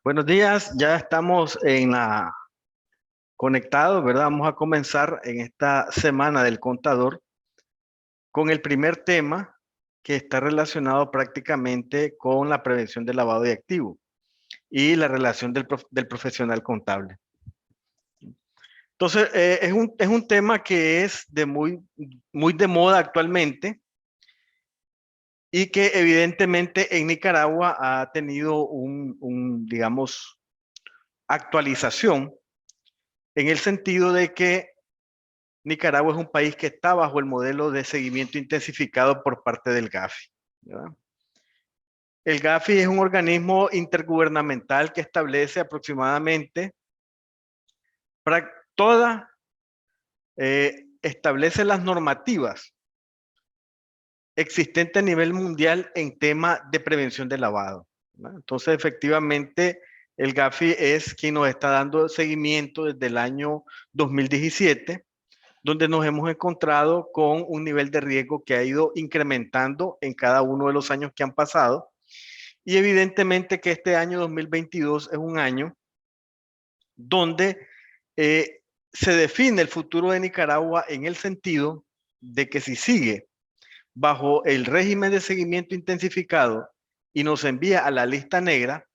Buenos días, ya estamos conectados, ¿verdad? Vamos a comenzar en esta semana del contador con el primer tema que está relacionado prácticamente con la prevención del lavado de activos y la relación del profesional contable. Entonces, es un tema que es muy de moda actualmente y que evidentemente en Nicaragua ha tenido digamos, actualización en el sentido de que Nicaragua es un país que está bajo el modelo de seguimiento intensificado por parte del GAFI, ¿verdad? El GAFI es un organismo intergubernamental que establece aproximadamente toda, establece las normativas existentes a nivel mundial en tema de prevención de lavado, ¿verdad? Entonces, efectivamente, el GAFI es quien nos está dando seguimiento desde el año 2017, donde nos hemos encontrado con un nivel de riesgo que ha ido incrementando en cada uno de los años que han pasado. Y evidentemente que este año 2022 es un año donde se define el futuro de Nicaragua en el sentido de que si sigue bajo el régimen de seguimiento intensificado y nos envía a la lista negra,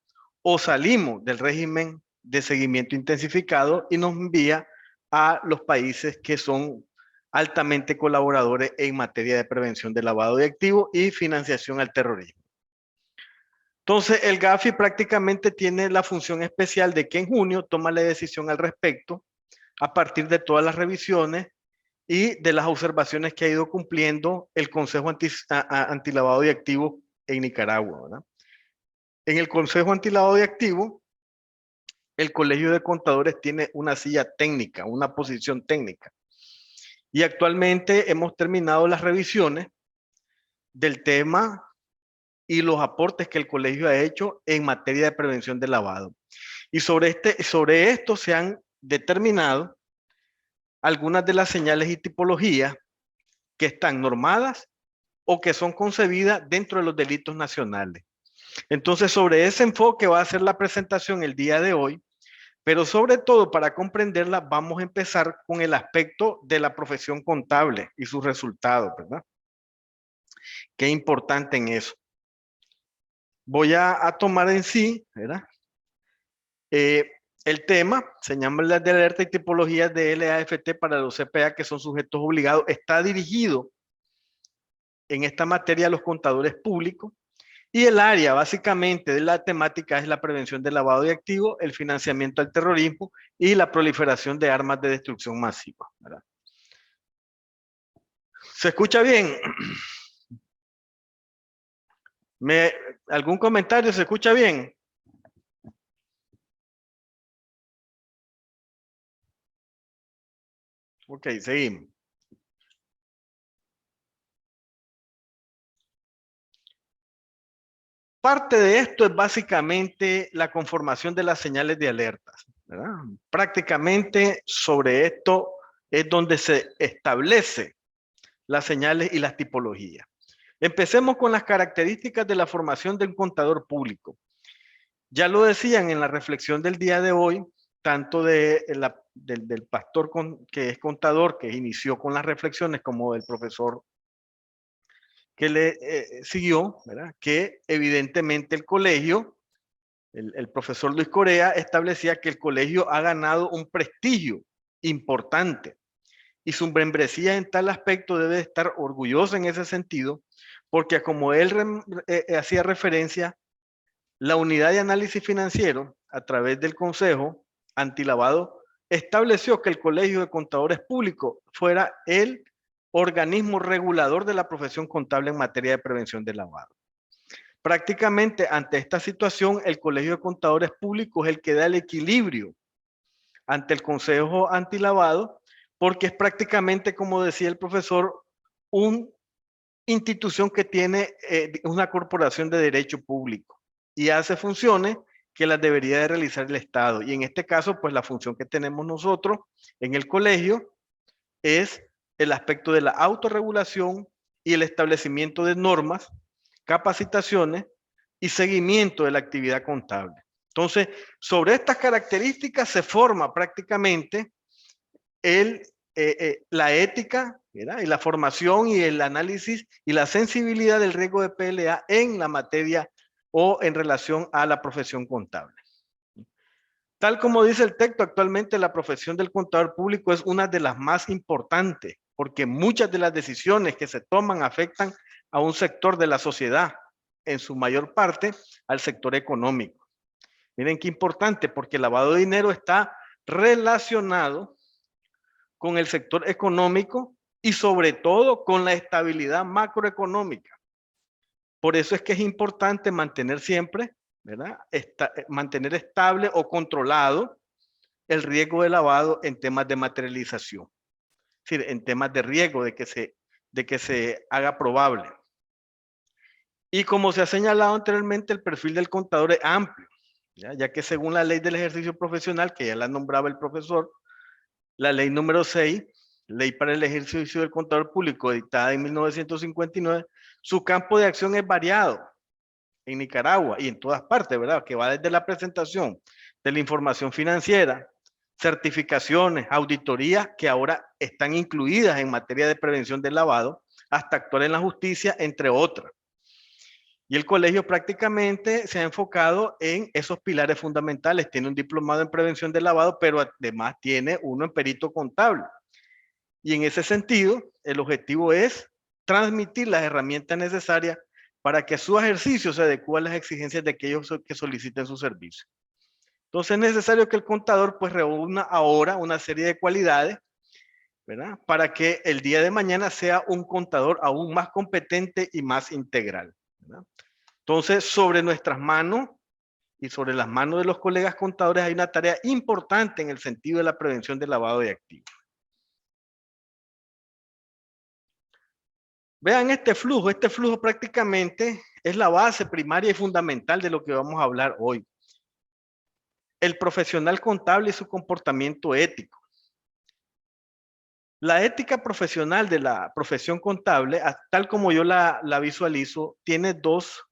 o salimos del régimen de seguimiento intensificado y nos envía a los países que son altamente colaboradores en materia de prevención de lavado de activos y financiación al terrorismo. Entonces, el GAFI prácticamente tiene la función especial de que en junio toma la decisión al respecto a partir de todas las revisiones y de las observaciones que ha ido cumpliendo el Consejo Antilavado de Activos en Nicaragua, ¿verdad? En el Consejo Antilavado de Activos, el Colegio de Contadores tiene una silla técnica, una posición técnica. Y actualmente hemos terminado las revisiones del tema y los aportes que el colegio ha hecho en materia de prevención de lavado. Y sobre esto se han determinado algunas de las señales y tipologías que están normadas o que son concebidas dentro de los delitos nacionales. Entonces, sobre ese enfoque va a ser la presentación el día de hoy, pero sobre todo para comprenderla vamos a empezar con el aspecto de la profesión contable y sus resultados, ¿verdad? Qué importante en eso. Voy a tomar en sí, ¿verdad? El tema, se llama la de alerta y tipologías de LAFT para los CPA que son sujetos obligados, está dirigido en esta materia a los contadores públicos y el área básicamente de la temática es la prevención del lavado de activos, el financiamiento al terrorismo y la proliferación de armas de destrucción masiva, ¿verdad? ¿Se escucha bien? ¿Algún comentario? ¿Se escucha bien? Ok, seguimos. Parte de esto es básicamente la conformación de las señales de alertas, ¿verdad? Prácticamente sobre esto es donde se establece las señales y las tipologías. Empecemos con las características de la formación de un contador público. Ya lo decían en la reflexión del día de hoy, tanto del pastor que es contador, que inició con las reflexiones, como del profesor que le siguió, ¿verdad? Que evidentemente el colegio, el profesor Luis Corea, establecía que el colegio ha ganado un prestigio importante y su membresía en tal aspecto debe estar orgullosa en ese sentido, porque como él hacía referencia, la unidad de análisis financiero, a través del Consejo Antilavado, estableció que el Colegio de Contadores Públicos fuera el organismo regulador de la profesión contable en materia de prevención del lavado. Prácticamente ante esta situación, el Colegio de Contadores Públicos es el que da el equilibrio ante el Consejo Antilavado, porque es prácticamente, como decía el profesor, una institución que tiene una corporación de derecho público y hace funciones que las debería de realizar el Estado. Y en este caso, pues la función que tenemos nosotros en el colegio es el aspecto de la autorregulación y el establecimiento de normas, capacitaciones y seguimiento de la actividad contable. Entonces, sobre estas características se forma prácticamente la ética, ¿verdad? Y la formación y el análisis y la sensibilidad del riesgo de PLA en la materia o en relación a la profesión contable. Tal como dice el texto, actualmente la profesión del contador público es una de las más importantes, porque muchas de las decisiones que se toman afectan a un sector de la sociedad, en su mayor parte al sector económico. Miren qué importante, porque el lavado de dinero está relacionado con el sector económico y sobre todo con la estabilidad macroeconómica. Por eso es que es importante mantener siempre, ¿verdad? Mantener estable o controlado el riesgo de lavado en temas de materialización. Es decir, en temas de riesgo de que se haga probable. Y como se ha señalado anteriormente, el perfil del contador es amplio, ya que según la ley del ejercicio profesional, que ya la nombraba el profesor, la ley número 6, ley para el ejercicio del contador público, dictada en 1959, su campo de acción es variado en Nicaragua y en todas partes, ¿verdad? Que va desde la presentación de la información financiera, certificaciones, auditorías que ahora están incluidas en materia de prevención del lavado, hasta actuar en la justicia, entre otras. Y el colegio prácticamente se ha enfocado en esos pilares fundamentales. Tiene un diplomado en prevención del lavado, pero además tiene uno en perito contable. Y en ese sentido, el objetivo es transmitir las herramientas necesarias para que su ejercicio se adecue a las exigencias de aquellos que soliciten su servicio. Entonces es necesario que el contador pues reúna ahora una serie de cualidades, ¿verdad? Para que el día de mañana sea un contador aún más competente y más integral, ¿verdad? Entonces, sobre nuestras manos y sobre las manos de los colegas contadores hay una tarea importante en el sentido de la prevención del lavado de activos. Vean este flujo prácticamente es la base primaria y fundamental de lo que vamos a hablar hoy. El profesional contable y su comportamiento ético. La ética profesional de la profesión contable, tal como yo la visualizo, tiene dos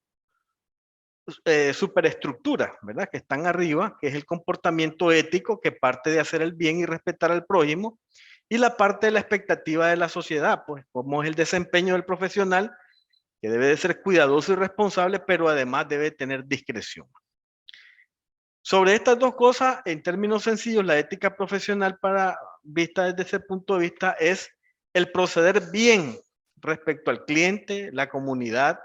superestructuras, ¿verdad? Que están arriba, que es el comportamiento ético, que parte de hacer el bien y respetar al prójimo, y la parte de la expectativa de la sociedad, pues como es el desempeño del profesional, que debe de ser cuidadoso y responsable, pero además debe tener discreción. Sobre estas dos cosas, en términos sencillos, la ética profesional vista desde ese punto de vista es el proceder bien respecto al cliente, la comunidad,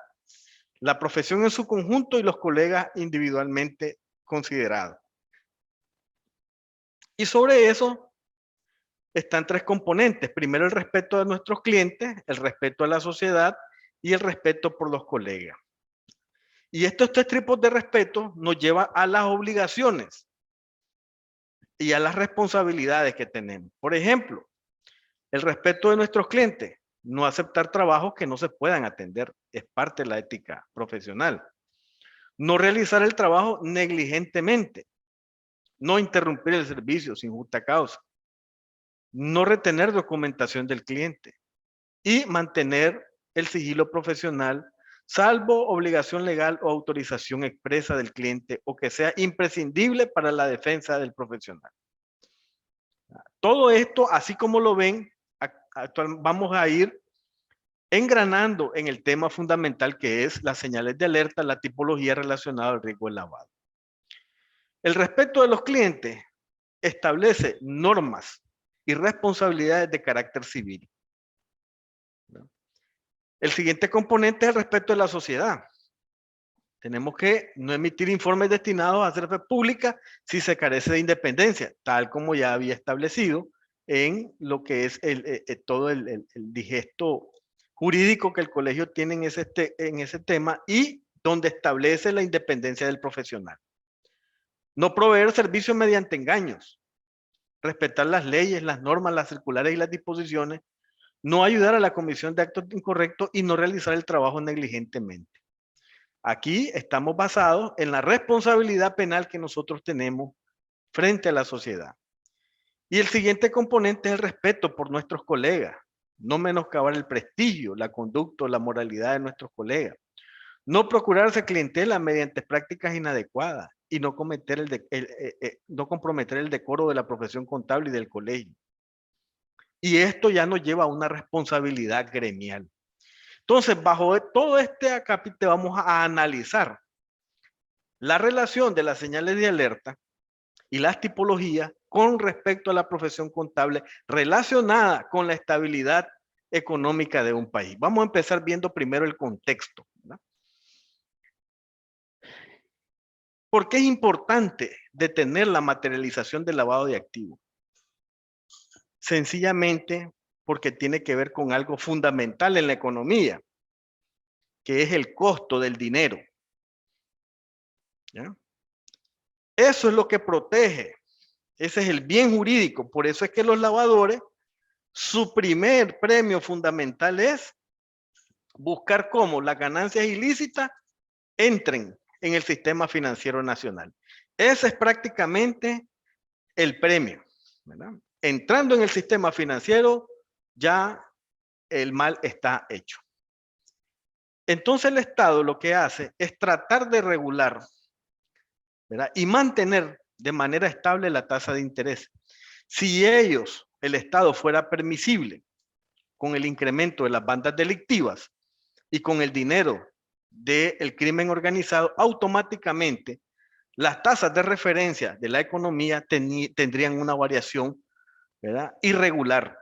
la profesión en su conjunto y los colegas individualmente considerados. Y sobre eso están tres componentes. Primero, el respeto a nuestros clientes, el respeto a la sociedad y el respeto por los colegas. Y estos tres tipos de respeto nos llevan a las obligaciones y a las responsabilidades que tenemos. Por ejemplo, el respeto de nuestros clientes, no aceptar trabajos que no se puedan atender, es parte de la ética profesional. No realizar el trabajo negligentemente, no interrumpir el servicio sin justa causa, no retener documentación del cliente y mantener el sigilo profesional, salvo obligación legal o autorización expresa del cliente o que sea imprescindible para la defensa del profesional. Todo esto, así como lo ven, vamos a ir engranando en el tema fundamental que es las señales de alerta, la tipología relacionada al riesgo de lavado. El respeto de los clientes establece normas y responsabilidades de carácter civil. El siguiente componente es el respeto de la sociedad. Tenemos que no emitir informes destinados a hacer fe pública si se carece de independencia, tal como ya había establecido en lo que es todo el digesto jurídico que el colegio tiene en ese tema y donde establece la independencia del profesional. No proveer servicios mediante engaños, respetar las leyes, las normas, las circulares y las disposiciones, no ayudar a la comisión de actos incorrectos y no realizar el trabajo negligentemente. Aquí estamos basados en la responsabilidad penal que nosotros tenemos frente a la sociedad. Y el siguiente componente es el respeto por nuestros colegas, no menoscabar el prestigio, la conducta, la moralidad de nuestros colegas, no procurarse clientela mediante prácticas inadecuadas y no no comprometer el decoro de la profesión contable y del colegio. Y esto ya nos lleva a una responsabilidad gremial. Entonces, bajo todo este acápite vamos a analizar la relación de las señales de alerta y las tipologías con respecto a la profesión contable relacionada con la estabilidad económica de un país. Vamos a empezar viendo primero el contexto, ¿verdad? ¿Por qué es importante detener la materialización del lavado de activos? Sencillamente porque tiene que ver con algo fundamental en la economía, que es el costo del dinero, ¿ya? Eso es lo que protege, ese es el bien jurídico. Por eso es que los lavadores, su primer premio fundamental es buscar cómo las ganancias ilícitas entren en el sistema financiero nacional. Ese es prácticamente el premio, ¿verdad? Entrando en el sistema financiero, ya el mal está hecho. Entonces el Estado lo que hace es tratar de regular, ¿verdad? Y mantener de manera estable la tasa de interés. Si el Estado fuera permisible con el incremento de las bandas delictivas y con el dinero del crimen organizado, automáticamente las tasas de referencia de la economía tendrían una variación, ¿verdad?, irregular.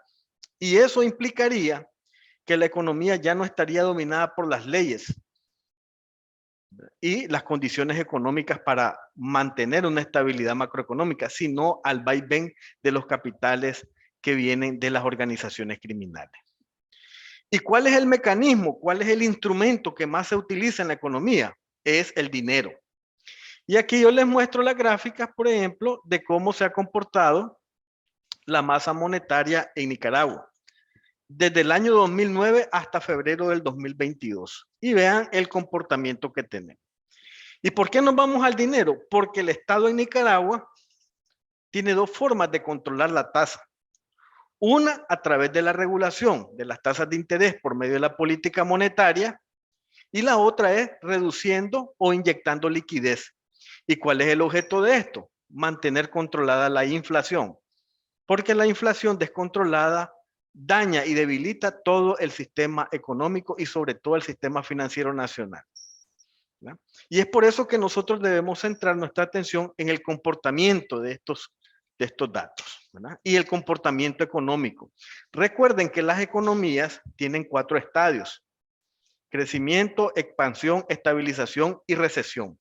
Y eso implicaría que la economía ya no estaría dominada por las leyes y las condiciones económicas para mantener una estabilidad macroeconómica, sino al vaivén de los capitales que vienen de las organizaciones criminales. ¿Y cuál es el mecanismo? ¿Cuál es el instrumento que más se utiliza en la economía? Es el dinero. Y aquí yo les muestro las gráficas, por ejemplo, de cómo se ha comportado la masa monetaria en Nicaragua desde el año 2009 hasta febrero del 2022. Y vean el comportamiento que tenemos. ¿Y por qué nos vamos al dinero? Porque el Estado en Nicaragua tiene dos formas de controlar la tasa. Una, a través de la regulación de las tasas de interés por medio de la política monetaria, y la otra es reduciendo o inyectando liquidez. ¿Y cuál es el objeto de esto? Mantener controlada la inflación, porque la inflación descontrolada daña y debilita todo el sistema económico y sobre todo el sistema financiero nacional, ¿verdad? Y es por eso que nosotros debemos centrar nuestra atención en el comportamiento de estos datos, ¿verdad? Y el comportamiento económico. Recuerden que las economías tienen 4 estadios: crecimiento, expansión, estabilización y recesión.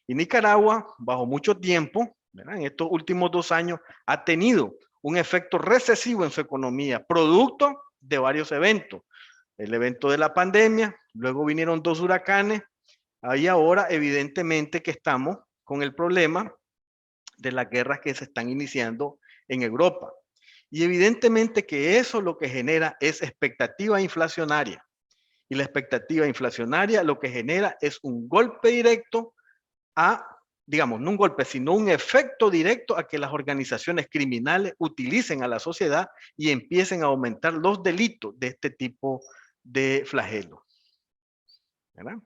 Y Nicaragua, bajo mucho tiempo, ¿verdad?, en estos últimos 2 años, ha tenido un efecto recesivo en su economía, producto de varios eventos. El evento de la pandemia, luego vinieron 2 huracanes, y ahora evidentemente que estamos con el problema de las guerras que se están iniciando en Europa. Y evidentemente que eso lo que genera es expectativa inflacionaria. Y la expectativa inflacionaria lo que genera es un golpe directo digamos, no un golpe, sino un efecto directo a que las organizaciones criminales utilicen a la sociedad y empiecen a aumentar los delitos de este tipo de flagelo, ¿verdad?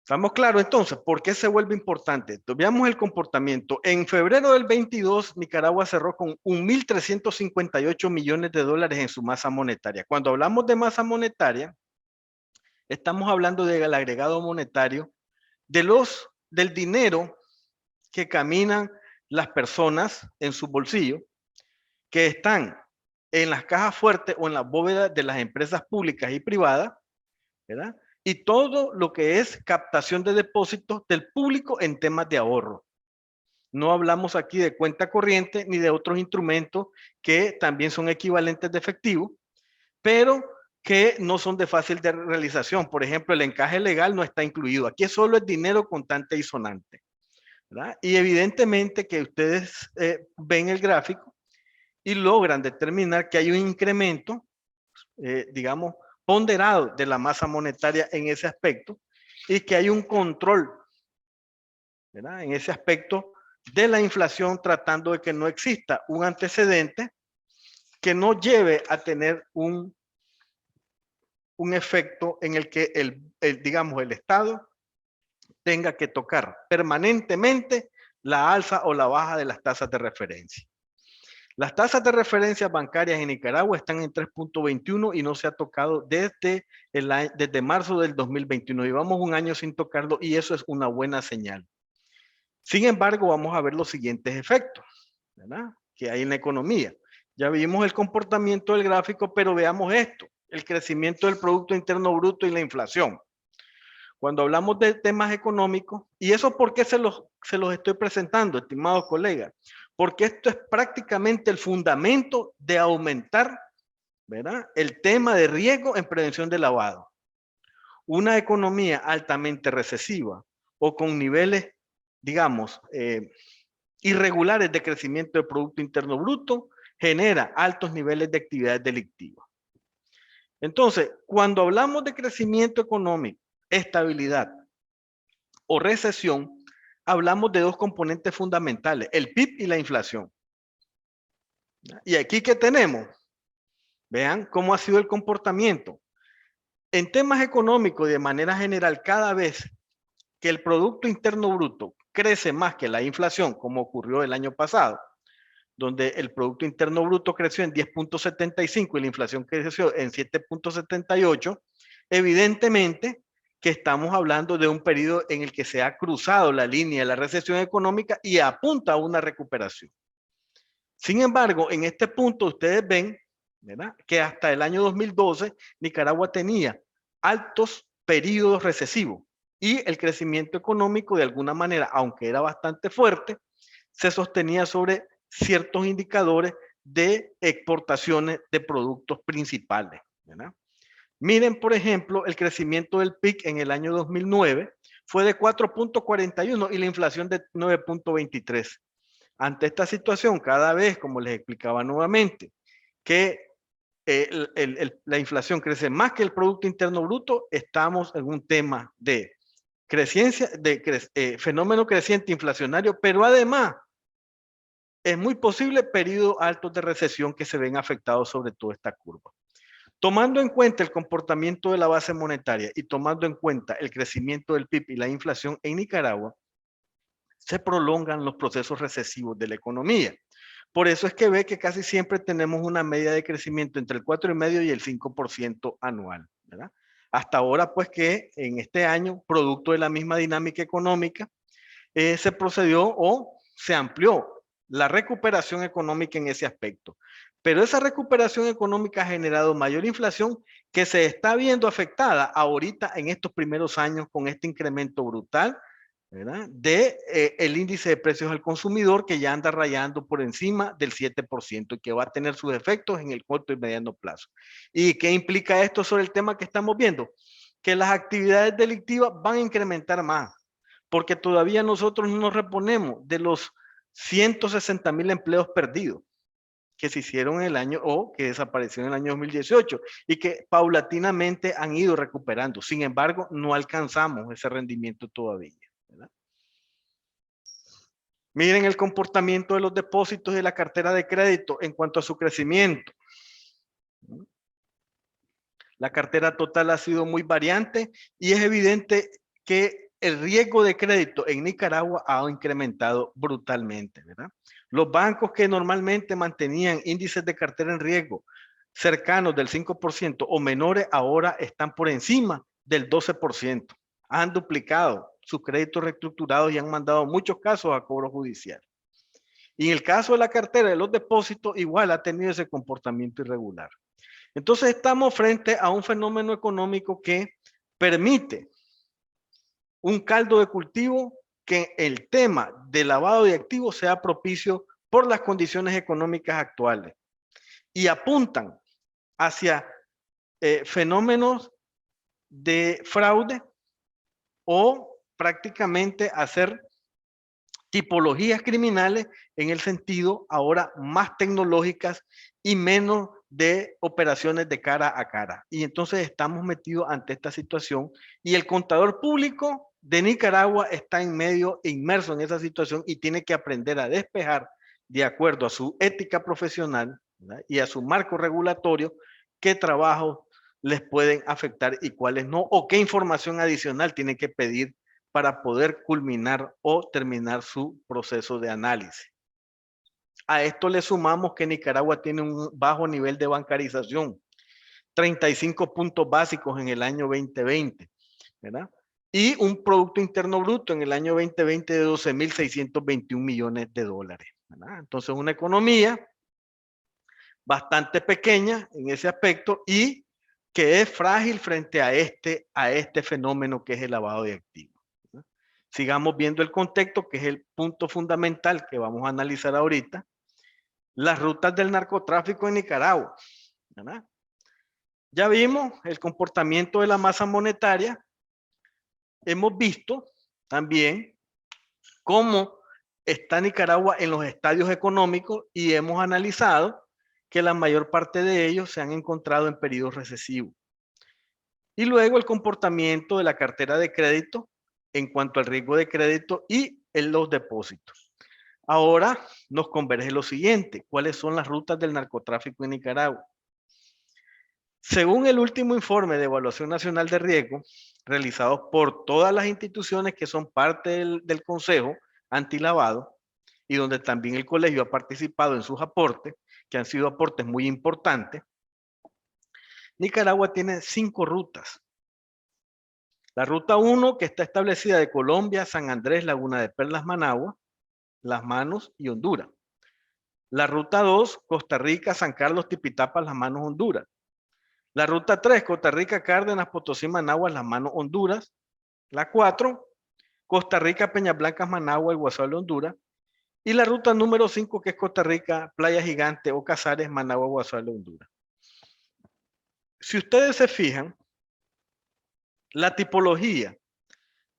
¿Estamos claros entonces? ¿Por qué se vuelve importante? Entonces, veamos el comportamiento. En febrero del 22, Nicaragua cerró con 1.358 millones de dólares en su masa monetaria. Cuando hablamos de masa monetaria, estamos hablando del agregado monetario del dinero que caminan las personas en su bolsillo, que están en las cajas fuertes o en las bóvedas de las empresas públicas y privadas, ¿verdad? Y todo lo que es captación de depósitos del público en temas de ahorro. No hablamos aquí de cuenta corriente ni de otros instrumentos que también son equivalentes de efectivo, pero que no son de fácil de realización. Por ejemplo, el encaje legal no está incluido. Aquí solo es dinero contante y sonante, ¿verdad? Y evidentemente que ustedes ven el gráfico y logran determinar que hay un incremento, digamos, ponderado de la masa monetaria en ese aspecto y que hay un control, ¿verdad?, en ese aspecto de la inflación, tratando de que no exista un antecedente que no lleve a tener un efecto en el que digamos, el Estado tenga que tocar permanentemente la alza o la baja de las tasas de referencia. Las tasas de referencia bancarias en Nicaragua están en 3.21 y no se ha tocado desde marzo del 2021. Llevamos un año sin tocarlo y eso es una buena señal. Sin embargo, vamos a ver los siguientes efectos, ¿verdad?, que hay en la economía. Ya vimos el comportamiento del gráfico, pero veamos esto, el crecimiento del Producto Interno Bruto y la inflación. Cuando hablamos de temas económicos, y eso por qué se los estoy presentando, estimados colegas, porque esto es prácticamente el fundamento de aumentar, ¿verdad?, el tema de riesgo en prevención de lavado. Una economía altamente recesiva o con niveles, digamos, irregulares de crecimiento del Producto Interno Bruto genera altos niveles de actividad delictiva. Entonces, cuando hablamos de crecimiento económico, estabilidad o recesión, hablamos de dos componentes fundamentales, el PIB y la inflación. Y aquí, ¿qué tenemos? Vean cómo ha sido el comportamiento. En temas económicos, de manera general, cada vez que el Producto Interno Bruto crece más que la inflación, como ocurrió el año pasado, donde el Producto Interno Bruto creció en 10.75 y la inflación creció en 7.78, evidentemente que estamos hablando de un periodo en el que se ha cruzado la línea de la recesión económica y apunta a una recuperación. Sin embargo, en este punto ustedes ven, ¿verdad?, que hasta el año 2012 Nicaragua tenía altos periodos recesivos y el crecimiento económico, de alguna manera, aunque era bastante fuerte, se sostenía sobre ciertos indicadores de exportaciones de productos principales, ¿verdad? Miren, por ejemplo, el crecimiento del PIB en el año 2009 fue de 4.41 y la inflación de 9.23. Ante esta situación, cada vez, como les explicaba nuevamente, que la inflación crece más que el Producto Interno Bruto, estamos en un tema de fenómeno creciente inflacionario, pero además es muy posible periodos altos de recesión que se ven afectados sobre toda esta curva. Tomando en cuenta el comportamiento de la base monetaria y tomando en cuenta el crecimiento del PIB y la inflación en Nicaragua, se prolongan los procesos recesivos de la economía. Por eso es que ve que casi siempre tenemos una media de crecimiento entre el 4,5% y el 5% anual, ¿verdad? Hasta ahora, pues, que en este año, producto de la misma dinámica económica, se procedió o se amplió la recuperación económica en ese aspecto. Pero esa recuperación económica ha generado mayor inflación que se está viendo afectada ahorita en estos primeros años con este incremento brutal, ¿verdad?, de el índice de precios al consumidor, que ya anda rayando por encima del 7% y que va a tener sus efectos en el corto y mediano plazo. ¿Y qué implica esto sobre el tema que estamos viendo? Que las actividades delictivas van a incrementar más, porque todavía nosotros no nos reponemos de los 160,000 empleos perdidos que se hicieron en el año o que desaparecieron en el año 2018 y que paulatinamente han ido recuperando. Sin embargo, no alcanzamos ese rendimiento todavía, ¿verdad? Miren el comportamiento de los depósitos de la cartera de crédito en cuanto a su crecimiento. La cartera total ha sido muy variante y es evidente que el riesgo de crédito en Nicaragua ha incrementado brutalmente, ¿verdad? Los bancos que normalmente mantenían índices de cartera en riesgo cercanos del 5% o menores, ahora están por encima del 12%. Han duplicado sus créditos reestructurados y han mandado muchos casos a cobro judicial. Y en el caso de la cartera de los depósitos, igual ha tenido ese comportamiento irregular. Entonces estamos frente a un fenómeno económico que permite un caldo de cultivo que el tema de lavado de activos sea propicio por las condiciones económicas actuales y apuntan hacia fenómenos de fraude o prácticamente hacer tipologías criminales en el sentido ahora más tecnológicas y menos de operaciones de cara a cara. Y entonces estamos metidos ante esta situación y el contador público de Nicaragua está inmerso en esa situación y tiene que aprender a despejar de acuerdo a su ética profesional, ¿verdad?, y a su marco regulatorio qué trabajos les pueden afectar y cuáles no, o qué información adicional tiene que pedir para poder culminar o terminar su proceso de análisis. A esto le sumamos que Nicaragua tiene un bajo nivel de bancarización, 35 puntos básicos en el año 2020, ¿verdad? Y un Producto Interno Bruto en el año 2020 de 12.621 millones de dólares, ¿verdad? Entonces, una economía bastante pequeña en ese aspecto y que es frágil frente a este fenómeno que es el lavado de activos, ¿verdad? Sigamos viendo el contexto, que es el punto fundamental que vamos a analizar ahorita. Las rutas del narcotráfico en Nicaragua, ¿verdad? Ya vimos el comportamiento de la masa monetaria. Hemos visto también cómo está Nicaragua en los estadios económicos y hemos analizado que la mayor parte de ellos se han encontrado en periodos recesivos. Y luego el comportamiento de la cartera de crédito en cuanto al riesgo de crédito y en los depósitos. Ahora nos converge lo siguiente: ¿cuáles son las rutas del narcotráfico en Nicaragua? Según el último informe de Evaluación Nacional de Riesgo, realizado por todas las instituciones que son parte del Consejo Antilavado, y donde también el colegio ha participado en sus aportes, que han sido aportes muy importantes, Nicaragua tiene 5 rutas. La ruta 1, que está establecida de Colombia, San Andrés, Laguna de Perlas, Managua, Las Manos y Honduras. La ruta 2, Costa Rica, San Carlos, Tipitapa, Las Manos, Honduras. La ruta 3, Costa Rica, Cárdenas, Potosí, Managua, Las Manos, Honduras. La 4, Costa Rica, Peñas Blancas, Managua, El Guasal, Honduras. Y la ruta número 5, que es Costa Rica, Playa Gigante o Casares, Managua, Guasal, Honduras. Si ustedes se fijan, la tipología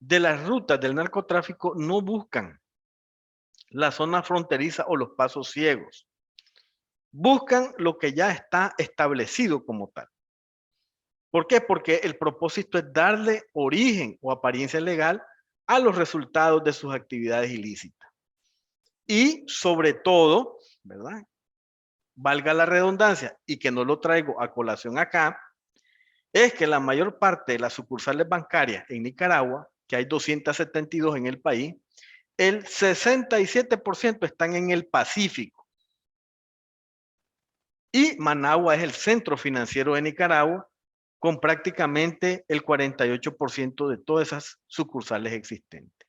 de las rutas del narcotráfico no buscan la zona fronteriza o los pasos ciegos. Buscan lo que ya está establecido como tal. ¿Por qué? Porque el propósito es darle origen o apariencia legal a los resultados de sus actividades ilícitas. Y sobre todo, ¿verdad? Valga la redundancia, y que no lo traigo a colación acá, es que la mayor parte de las sucursales bancarias en Nicaragua, que hay 272 en el país, el 67% están en el Pacífico. Y Managua es el centro financiero de Nicaragua, con prácticamente el 48% de todas esas sucursales existentes,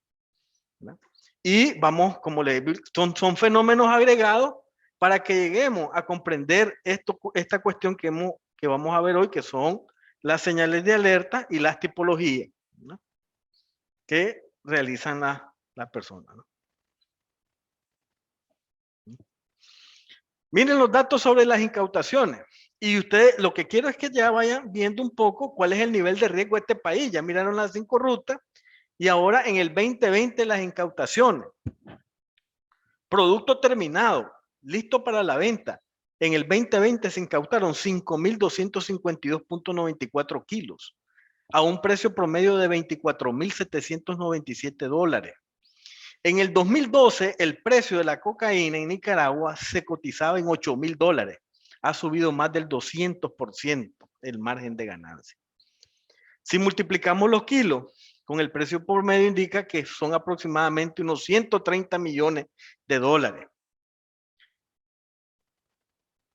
¿verdad? Y vamos, como le digo, son fenómenos agregados para que lleguemos a comprender esta cuestión que vamos a ver hoy, que son las señales de alerta y las tipologías, ¿no?, que realizan la persona, ¿no? Miren los datos sobre las incautaciones. Y ustedes, lo que quiero es que ya vayan viendo un poco cuál es el nivel de riesgo de este país. Ya miraron las 5 rutas y ahora en el 2020 las incautaciones. Producto terminado, listo para la venta. En el 2020 se incautaron 5.252.94 kilos a un precio promedio de $24.797. En el 2012, el precio de la cocaína en Nicaragua se cotizaba en $8.000. Ha subido más del 200% el margen de ganancia. Si multiplicamos los kilos con el precio por medio, indica que son aproximadamente unos $130 millones.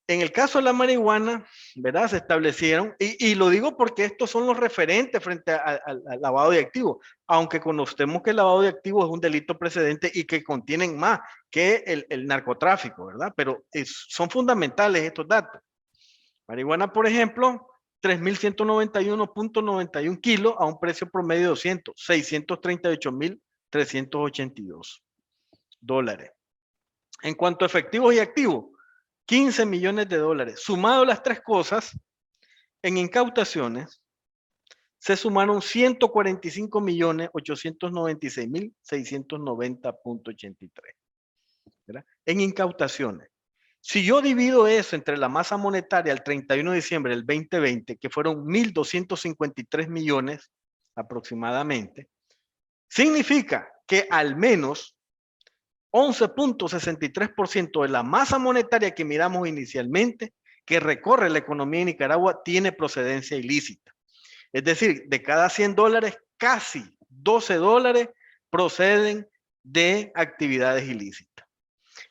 En el caso de la marihuana, ¿verdad? Se establecieron, y lo digo porque estos son los referentes frente al lavado de activos, aunque conocemos que el lavado de activos es un delito precedente y que contienen más que el narcotráfico, ¿verdad? Pero son fundamentales estos datos. Marihuana, por ejemplo, 3.191.91 kilos a un precio promedio de $638.382. En cuanto a efectivos y activos, $15 millones. Sumado las tres cosas, en incautaciones, se sumaron 145.896.690.83. En incautaciones. Si yo divido eso entre la masa monetaria al 31 de diciembre del 2020, que fueron 1.253 millones aproximadamente, significa que al menos 11.63% de la masa monetaria que miramos inicialmente, que recorre la economía de Nicaragua, tiene procedencia ilícita. Es decir, de cada $100, casi $12 proceden de actividades ilícitas.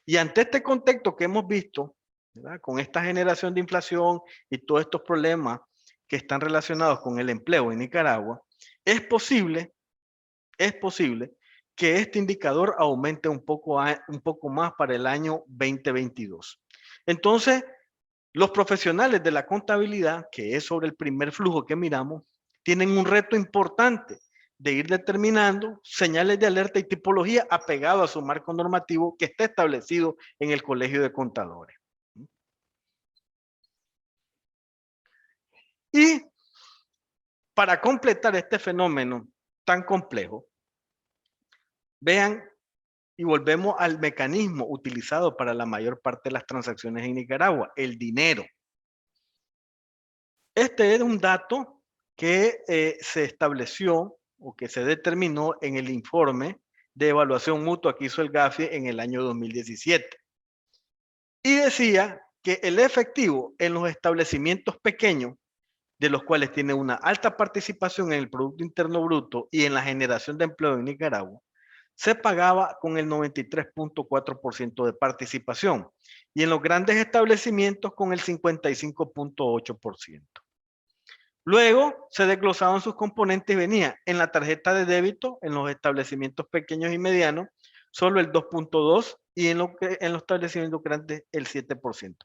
Y ante este contexto que hemos visto, ¿verdad?, con esta generación de inflación y todos estos problemas que están relacionados con el empleo en Nicaragua, es posible que este indicador aumente un poco más para el año 2022. Entonces, los profesionales de la contabilidad, que es sobre el primer flujo que miramos, tienen un reto importante de ir determinando señales de alerta y tipología apegado a su marco normativo que está establecido en el Colegio de Contadores. Y para completar este fenómeno tan complejo, vean y volvemos al mecanismo utilizado para la mayor parte de las transacciones en Nicaragua, el dinero. Este es un dato que se estableció o que se determinó en el informe de evaluación mutua que hizo el GAFI en el año 2017. Y decía que el efectivo en los establecimientos pequeños, de los cuales tiene una alta participación en el Producto Interno Bruto y en la generación de empleo en Nicaragua, se pagaba con el 93.4% de participación y en los grandes establecimientos con el 55.8%. Luego se desglosaban sus componentes y venía en la tarjeta de débito, en los establecimientos pequeños y medianos, solo el 2.2% y en los establecimientos grandes el 7%.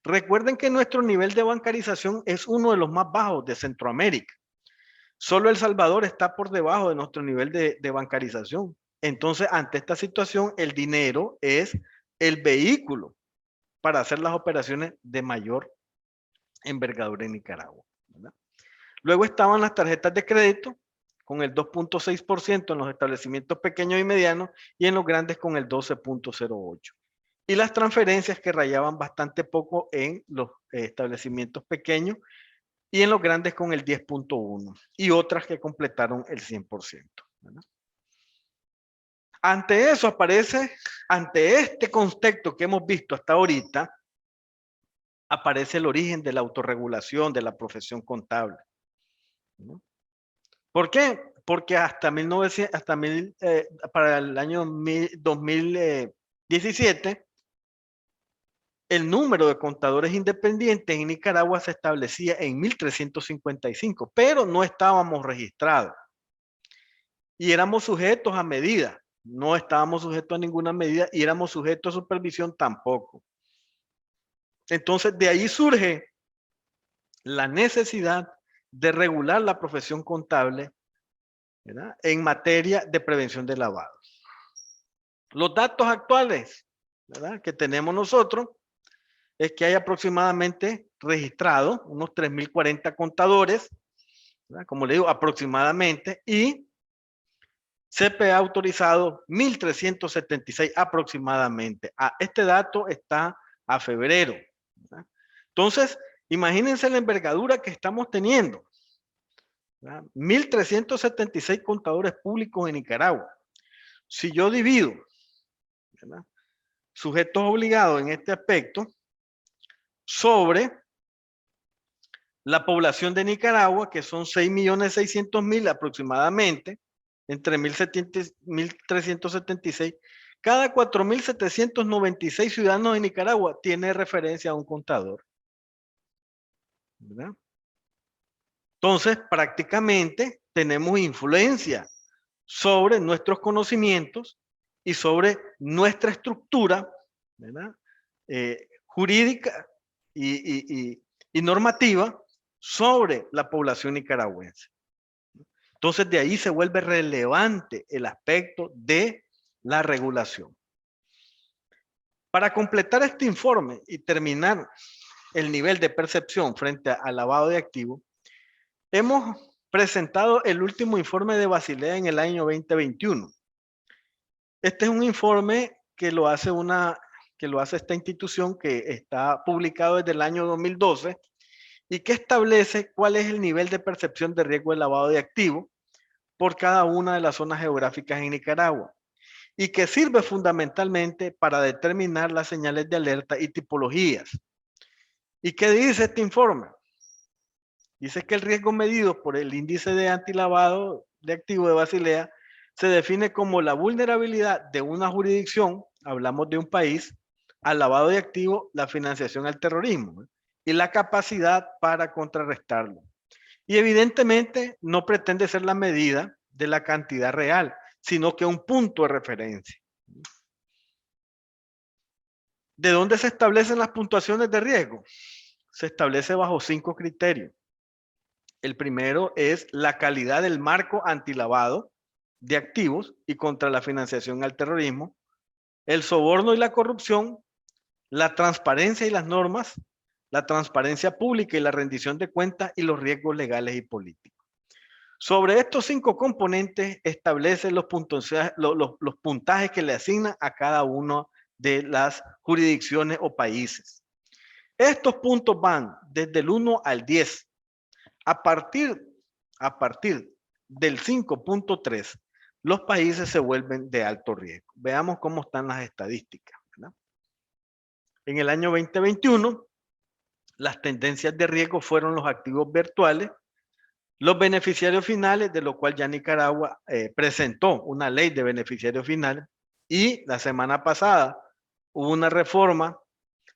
Recuerden que nuestro nivel de bancarización es uno de los más bajos de Centroamérica. Solo El Salvador está por debajo de nuestro nivel de bancarización. Entonces, ante esta situación, el dinero es el vehículo para hacer las operaciones de mayor envergadura en Nicaragua, ¿verdad? Luego estaban las tarjetas de crédito con el 2.6% en los establecimientos pequeños y medianos y en los grandes con el 12.08%. Y las transferencias que rayaban bastante poco en los establecimientos pequeños y en los grandes con el 10.1% y otras que completaron el 100%, ¿verdad? Ante eso ante este contexto que hemos visto hasta ahorita, aparece el origen de la autorregulación de la profesión contable, ¿no? ¿Por qué? Porque para el año 2017, el número de contadores independientes en Nicaragua se establecía en 1.355, pero no estábamos registrados y éramos sujetos a medidas. No estábamos sujetos a ninguna medida y éramos sujetos a supervisión tampoco. Entonces, de ahí surge la necesidad de regular la profesión contable, ¿verdad?, en materia de prevención de lavado. Los datos actuales, ¿verdad?, que tenemos nosotros es que hay aproximadamente registrados unos 3.040 contadores, ¿verdad?, como le digo, aproximadamente, y CPA autorizado 1.376 aproximadamente. Este dato está a febrero, ¿verdad? Entonces, imagínense la envergadura que estamos teniendo, ¿verdad? 1.376 contadores públicos en Nicaragua. Si yo divido, ¿verdad?, sujetos obligados en este aspecto sobre la población de Nicaragua, que son 6.600.000 aproximadamente, entre 1.376, cada 4.796 ciudadanos de Nicaragua tiene referencia a un contador, ¿verdad? Entonces, prácticamente tenemos influencia sobre nuestros conocimientos y sobre nuestra estructura, ¿verdad?, jurídica y normativa sobre la población nicaragüense. Entonces, de ahí se vuelve relevante el aspecto de la regulación. Para completar este informe y terminar el nivel de percepción frente al lavado de activos, hemos presentado el último informe de Basilea en el año 2021. Este es un informe que lo hace esta institución que está publicado desde el año 2012 y que establece cuál es el nivel de percepción de riesgo de lavado de activos por cada una de las zonas geográficas en Nicaragua y que sirve fundamentalmente para determinar las señales de alerta y tipologías. ¿Y qué dice este informe? Dice que el riesgo medido por el índice de antilavado de activos de Basilea se define como la vulnerabilidad de una jurisdicción, hablamos de un país, al lavado de activos, la financiación al terrorismo y la capacidad para contrarrestarlo. Y evidentemente no pretende ser la medida de la cantidad real, sino que un punto de referencia. ¿De dónde se establecen las puntuaciones de riesgo? Se establece bajo 5 criterios. El primero es la calidad del marco antilavado de activos y contra la financiación al terrorismo, el soborno y la corrupción, la transparencia y las normas, la transparencia pública y la rendición de cuentas y los riesgos legales y políticos. Sobre estos 5 componentes establece los puntajes que le asigna a cada uno de las jurisdicciones o países. Estos puntos van desde el 1 al 10. A partir del 5.3, los países se vuelven de alto riesgo. Veamos cómo están las estadísticas, ¿verdad? En el año 2021, las tendencias de riesgo fueron los activos virtuales, los beneficiarios finales, de lo cual ya Nicaragua presentó una ley de beneficiarios finales, y la semana pasada hubo una reforma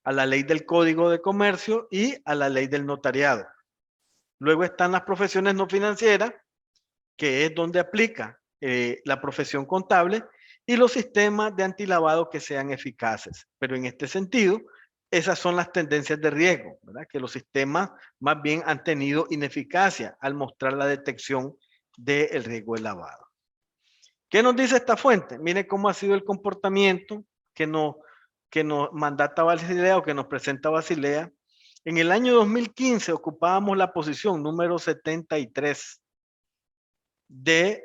a la ley del Código de Comercio y a la ley del notariado. Luego están las profesiones no financieras, que es donde aplica la profesión contable, y los sistemas de antilavado que sean eficaces. Pero en este sentido, esas son las tendencias de riesgo, ¿verdad? Que los sistemas más bien han tenido ineficacia al mostrar la detección del riesgo de lavado. ¿Qué nos dice esta fuente? Mire cómo ha sido el comportamiento que nos mandata Basilea o que nos presenta Basilea. En el año 2015 ocupábamos la posición número 73 de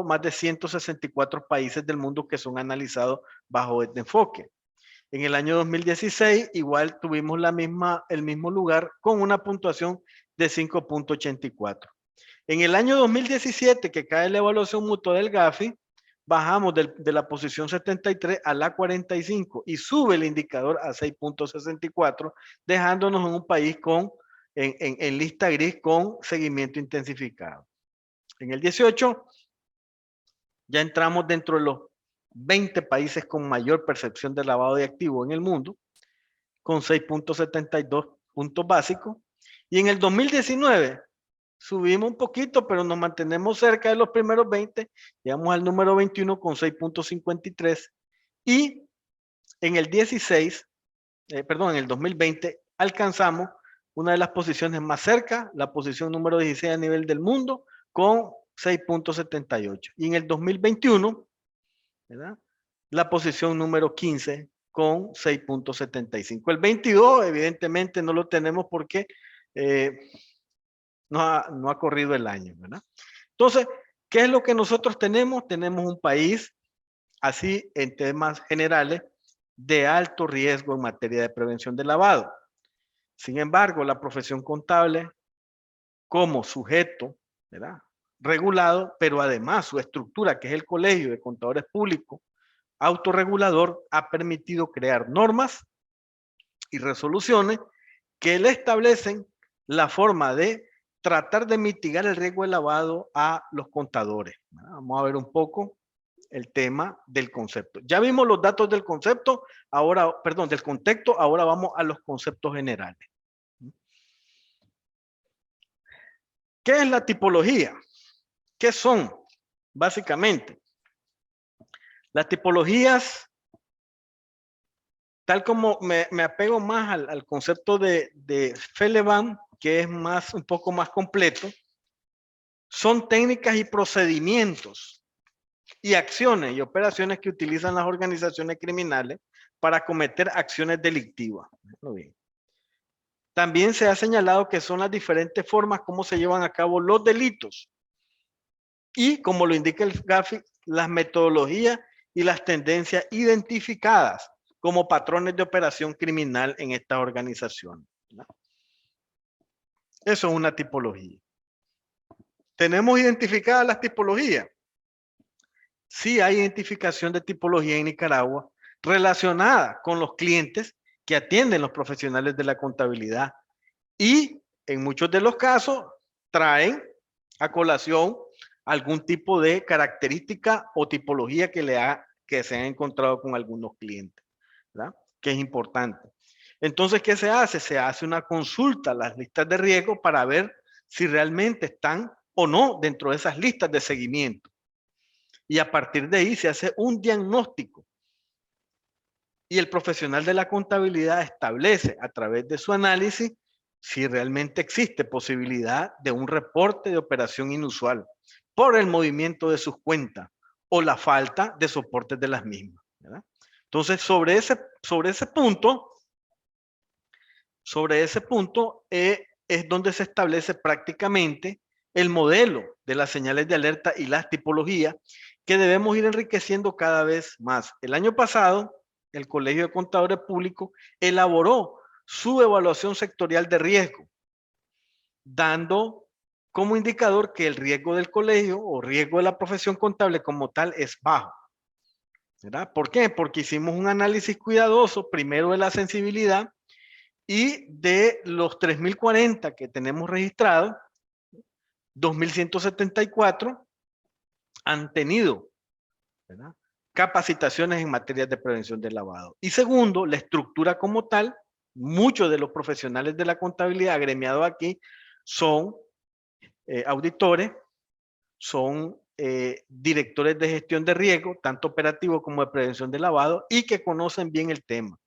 más de 164 países del mundo que son analizados bajo este enfoque. En el año 2016 igual tuvimos el mismo lugar con una puntuación de 5.84. En el año 2017, que cae la evaluación mutua del GAFI, bajamos de la posición 73 a la 45 y sube el indicador a 6.64, dejándonos en un país en lista gris con seguimiento intensificado. En el 18 ya entramos dentro de los 20 países con mayor percepción de lavado de activos en el mundo, con 6.72 puntos básicos. Y en el 2019 subimos un poquito, pero nos mantenemos cerca de los primeros 20, llegamos al número 21 con 6.53. Y en el 2020 alcanzamos una de las posiciones más cerca, la posición número 16 a nivel del mundo, con 6.78. Y en el 2021, ¿verdad?, la posición número 15 con 6.75. El 22, evidentemente, no lo tenemos porque no ha corrido el año, ¿verdad? Entonces, ¿qué es lo que nosotros tenemos? Tenemos un país, así en temas generales, de alto riesgo en materia de prevención de lavado. Sin embargo, la profesión contable como sujeto, ¿verdad?, regulado, pero además su estructura, que es el Colegio de Contadores Públicos, autorregulador, ha permitido crear normas y resoluciones que le establecen la forma de tratar de mitigar el riesgo de lavado a los contadores. Vamos a ver un poco el tema del concepto. Ya vimos los datos del concepto, del contexto, ahora vamos a los conceptos generales. ¿Qué es la tipología? ¿Qué son? Básicamente, las tipologías, tal como me apego más al concepto de Feleban, que es un poco más completo, son técnicas y procedimientos y acciones y operaciones que utilizan las organizaciones criminales para cometer acciones delictivas. Bien. También se ha señalado que son las diferentes formas como se llevan a cabo los delitos y, como lo indica el GAFI, las metodologías y las tendencias identificadas como patrones de operación criminal en estas organizaciones, ¿no? Eso es una tipología. ¿Tenemos identificadas las tipologías? Sí hay identificación de tipología en Nicaragua relacionada con los clientes que atienden los profesionales de la contabilidad y en muchos de los casos traen a colación algún tipo de característica o tipología que se han encontrado con algunos clientes, ¿verdad? Que es importante. Entonces, ¿qué se hace? Se hace una consulta a las listas de riesgo para ver si realmente están o no dentro de esas listas de seguimiento. Y a partir de ahí se hace un diagnóstico. Y el profesional de la contabilidad establece a través de su análisis si realmente existe posibilidad de un reporte de operación inusual por el movimiento de sus cuentas o la falta de soportes de las mismas, ¿verdad? Entonces, sobre ese punto es donde se establece prácticamente el modelo de las señales de alerta y las tipologías que debemos ir enriqueciendo cada vez más. El año pasado, el Colegio de Contadores Públicos elaboró su evaluación sectorial de riesgo, dando como indicador que el riesgo del colegio o riesgo de la profesión contable como tal es bajo, ¿verdad? ¿Por qué? Porque hicimos un análisis cuidadoso, primero de la sensibilidad, y de los 3.040 que tenemos registrados, 2.174 han tenido, ¿verdad?, capacitaciones en materias de prevención del lavado. Y segundo, la estructura como tal, muchos de los profesionales de la contabilidad agremiados aquí son auditores, son directores de gestión de riesgo, tanto operativo como de prevención del lavado, y que conocen bien el tema.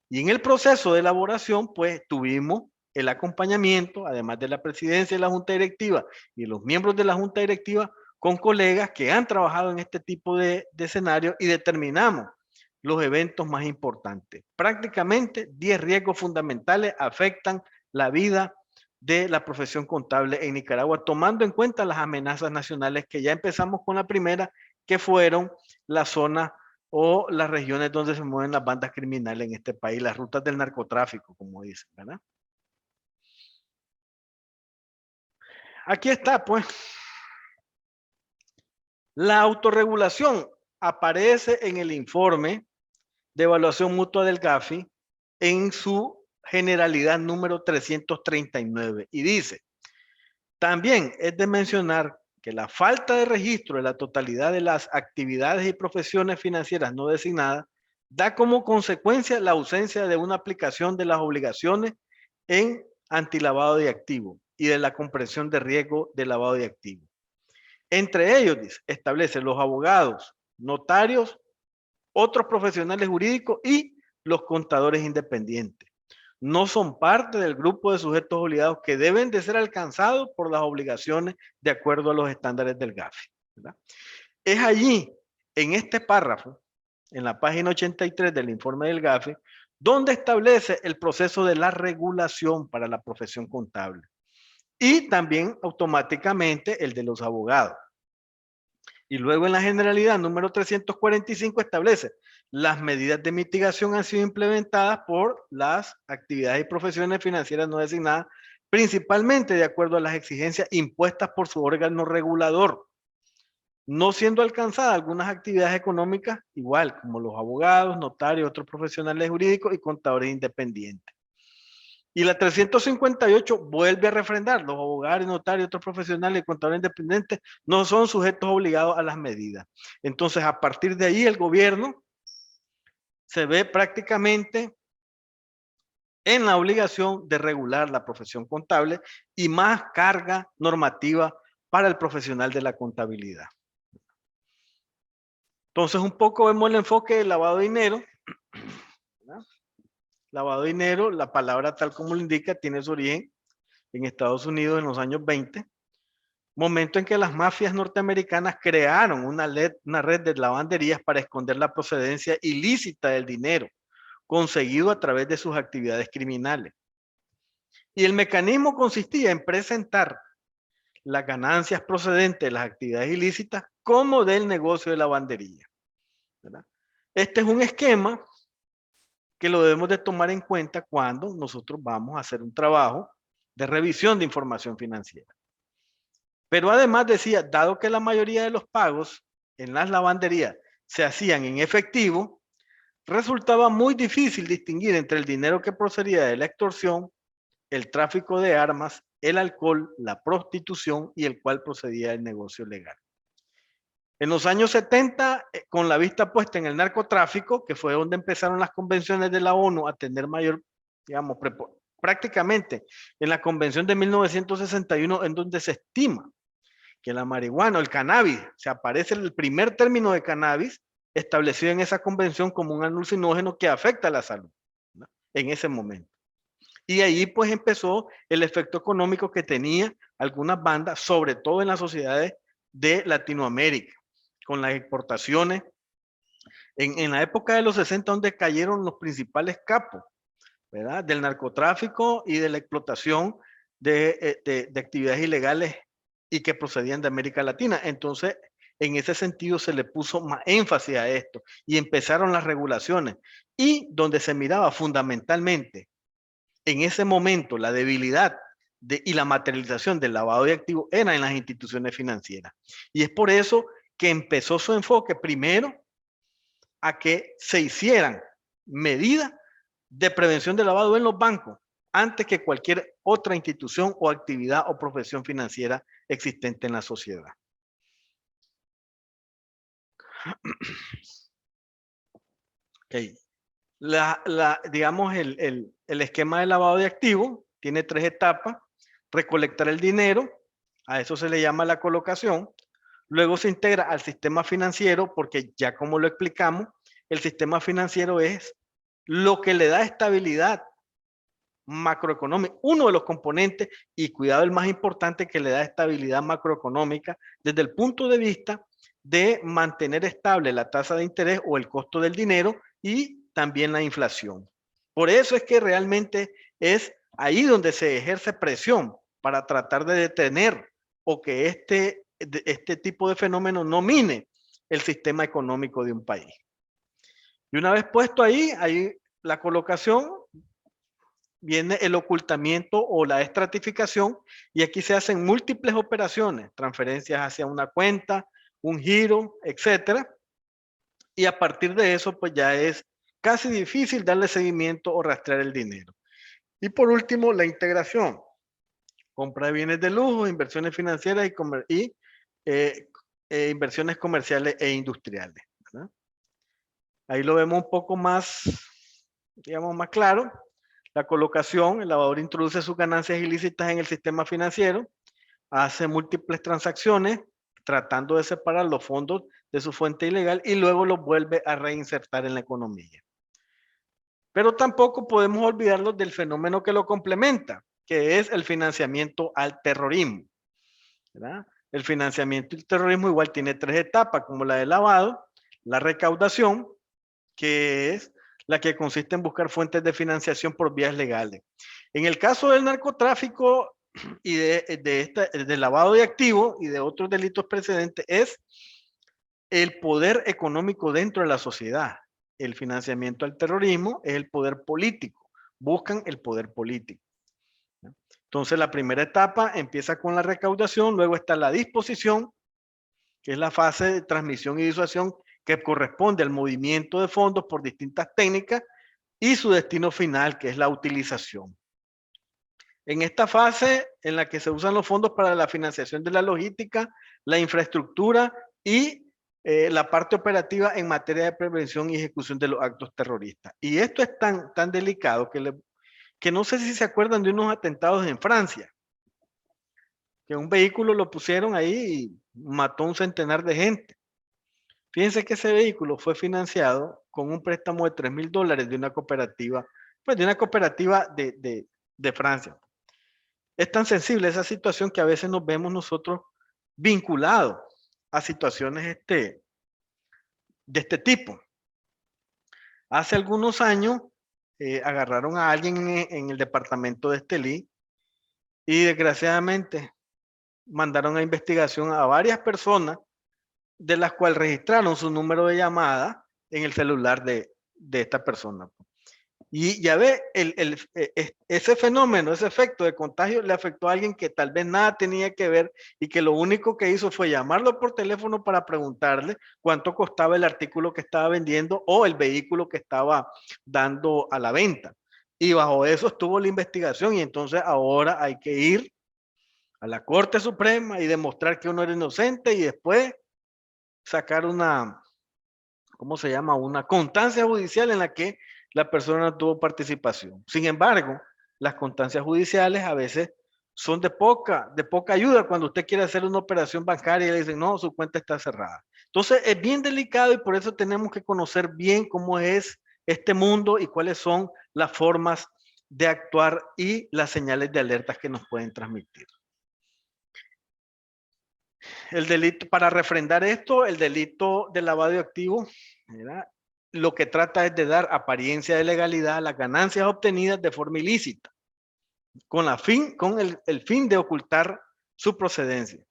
Y en el proceso de elaboración, pues tuvimos el acompañamiento, además de la presidencia y la junta directiva y los miembros de la junta directiva, con colegas que han trabajado en este tipo de escenarios y determinamos los eventos más importantes. Prácticamente 10 riesgos fundamentales afectan la vida de la profesión contable en Nicaragua, tomando en cuenta las amenazas nacionales que ya empezamos con la primera, que fueron la zona o las regiones donde se mueven las bandas criminales en este país, las rutas del narcotráfico, como dicen, ¿verdad? Aquí está, pues. La autorregulación aparece en el informe de evaluación mutua del GAFI en su generalidad número 339 y dice, también es de mencionar que la falta de registro de la totalidad de las actividades y profesiones financieras no designadas da como consecuencia la ausencia de una aplicación de las obligaciones en antilavado de activos y de la comprensión de riesgo de lavado de activos. Entre ellos, dice, establece los abogados, notarios, otros profesionales jurídicos y los contadores independientes. No son parte del grupo de sujetos obligados que deben de ser alcanzados por las obligaciones de acuerdo a los estándares del GAFI, ¿verdad? Es allí, en este párrafo, en la página 83 del informe del GAFI, donde establece el proceso de la regulación para la profesión contable y también automáticamente el de los abogados. Y luego en la generalidad número 345 establece las medidas de mitigación han sido implementadas por las actividades y profesiones financieras no designadas, principalmente de acuerdo a las exigencias impuestas por su órgano regulador, no siendo alcanzadas algunas actividades económicas, igual como los abogados, notarios, otros profesionales jurídicos y contadores independientes. Y la 358 vuelve a refrendar, los abogados, notarios, otros profesionales y contadores independientes no son sujetos obligados a las medidas. Entonces, a partir de ahí, el gobierno se ve prácticamente en la obligación de regular la profesión contable y más carga normativa para el profesional de la contabilidad. Entonces, un poco vemos el enfoque del lavado de dinero, ¿verdad? Lavado de dinero, la palabra tal como lo indica, tiene su origen en Estados Unidos en los años 20, momento en que las mafias norteamericanas crearon una red de lavanderías para esconder la procedencia ilícita del dinero conseguido a través de sus actividades criminales. Y el mecanismo consistía en presentar las ganancias procedentes de las actividades ilícitas como del negocio de lavandería, ¿verdad? Este es un esquema que lo debemos de tomar en cuenta cuando nosotros vamos a hacer un trabajo de revisión de información financiera. Pero además decía, dado que la mayoría de los pagos en las lavanderías se hacían en efectivo, resultaba muy difícil distinguir entre el dinero que procedía de la extorsión, el tráfico de armas, el alcohol, la prostitución y el cual procedía el negocio legal. En los años 70, con la vista puesta en el narcotráfico, que fue donde empezaron las convenciones de la ONU a tener mayor, digamos, prácticamente en la convención de 1961, en donde se estima que la marihuana o el cannabis, se aparece el primer término de cannabis establecido en esa convención como un alucinógeno que afecta a la salud, ¿no? En ese momento. Y ahí pues empezó el efecto económico que tenía algunas bandas, sobre todo en las sociedades de Latinoamérica, con las exportaciones. En la época de los 60, donde cayeron los principales capos, ¿verdad?, del narcotráfico y de la explotación de actividades ilegales y que procedían de América Latina. Entonces, en ese sentido se le puso más énfasis a esto y empezaron las regulaciones, y donde se miraba fundamentalmente en ese momento la debilidad y la materialización del lavado de activos era en las instituciones financieras. Y es por eso que empezó su enfoque primero a que se hicieran medidas de prevención de lavado en los bancos antes que cualquier otra institución o actividad o profesión financiera existente en la sociedad. Okay. Digamos, el esquema de lavado de activos tiene 3 etapas: recolectar el dinero, a eso se le llama la colocación. Luego se integra al sistema financiero, porque ya como lo explicamos, el sistema financiero es lo que le da estabilidad macroeconómica, uno de los componentes, y cuidado, el más importante, que le da estabilidad macroeconómica desde el punto de vista de mantener estable la tasa de interés o el costo del dinero y también la inflación. Por eso es que realmente es ahí donde se ejerce presión para tratar de detener o que este tipo de fenómeno no mine el sistema económico de un país. Y una vez puesto ahí la colocación, viene el ocultamiento o la estratificación, y aquí se hacen múltiples operaciones, transferencias hacia una cuenta, un giro, etcétera. Y a partir de eso, pues ya es casi difícil darle seguimiento o rastrear el dinero. Y por último, la integración: compra de bienes de lujo, inversiones financieras y inversiones comerciales e industriales, ¿verdad? Ahí lo vemos un poco más, digamos, más claro. La colocación: el lavador introduce sus ganancias ilícitas en el sistema financiero, hace múltiples transacciones tratando de separar los fondos de su fuente ilegal y luego los vuelve a reinsertar en la economía. Pero tampoco podemos olvidarnos del fenómeno que lo complementa, que es el financiamiento al terrorismo, ¿verdad? El financiamiento al terrorismo igual tiene 3 etapas, como la del lavado: la recaudación, que es la que consiste en buscar fuentes de financiación por vías legales. En el caso del narcotráfico y del lavado de activos y de otros delitos precedentes, es el poder económico dentro de la sociedad. El financiamiento al terrorismo es el poder político, buscan el poder político. Entonces, la primera etapa empieza con la recaudación, luego está la disposición, que es la fase de transmisión y disuasión, que corresponde al movimiento de fondos por distintas técnicas, y su destino final, que es la utilización. En esta fase en la que se usan los fondos para la financiación de la logística, la infraestructura y la parte operativa en materia de prevención y ejecución de los actos terroristas. Y esto es tan delicado que no sé si se acuerdan de unos atentados en Francia, que un vehículo lo pusieron ahí y mató a un centenar de gente. Fíjense que ese vehículo fue financiado con un préstamo de $3,000 de una cooperativa, pues de una cooperativa de Francia. Es tan sensible esa situación que a veces nos vemos nosotros vinculados a situaciones de este tipo. Hace algunos años agarraron a alguien en el departamento de Estelí y desgraciadamente mandaron a investigación a varias personas, de las cuales registraron su número de llamada en el celular de esta persona. Y ya ve, ese fenómeno, ese efecto de contagio le afectó a alguien que tal vez nada tenía que ver y que lo único que hizo fue llamarlo por teléfono para preguntarle cuánto costaba el artículo que estaba vendiendo o el vehículo que estaba dando a la venta. Y bajo eso estuvo la investigación, y entonces ahora hay que ir a la Corte Suprema y demostrar que uno era inocente y después sacar una, ¿cómo se llama? Una constancia judicial en la que la persona no tuvo participación. Sin embargo, las constancias judiciales a veces son de poca ayuda cuando usted quiere hacer una operación bancaria y le dicen, no, su cuenta está cerrada. Entonces, es bien delicado y por eso tenemos que conocer bien cómo es este mundo y cuáles son las formas de actuar y las señales de alertas que nos pueden transmitir. El delito, para refrendar esto, el delito de lavado de activos, ¿verdad? Lo que trata es de dar apariencia de legalidad a las ganancias obtenidas de forma ilícita, con el fin de ocultar su procedencia.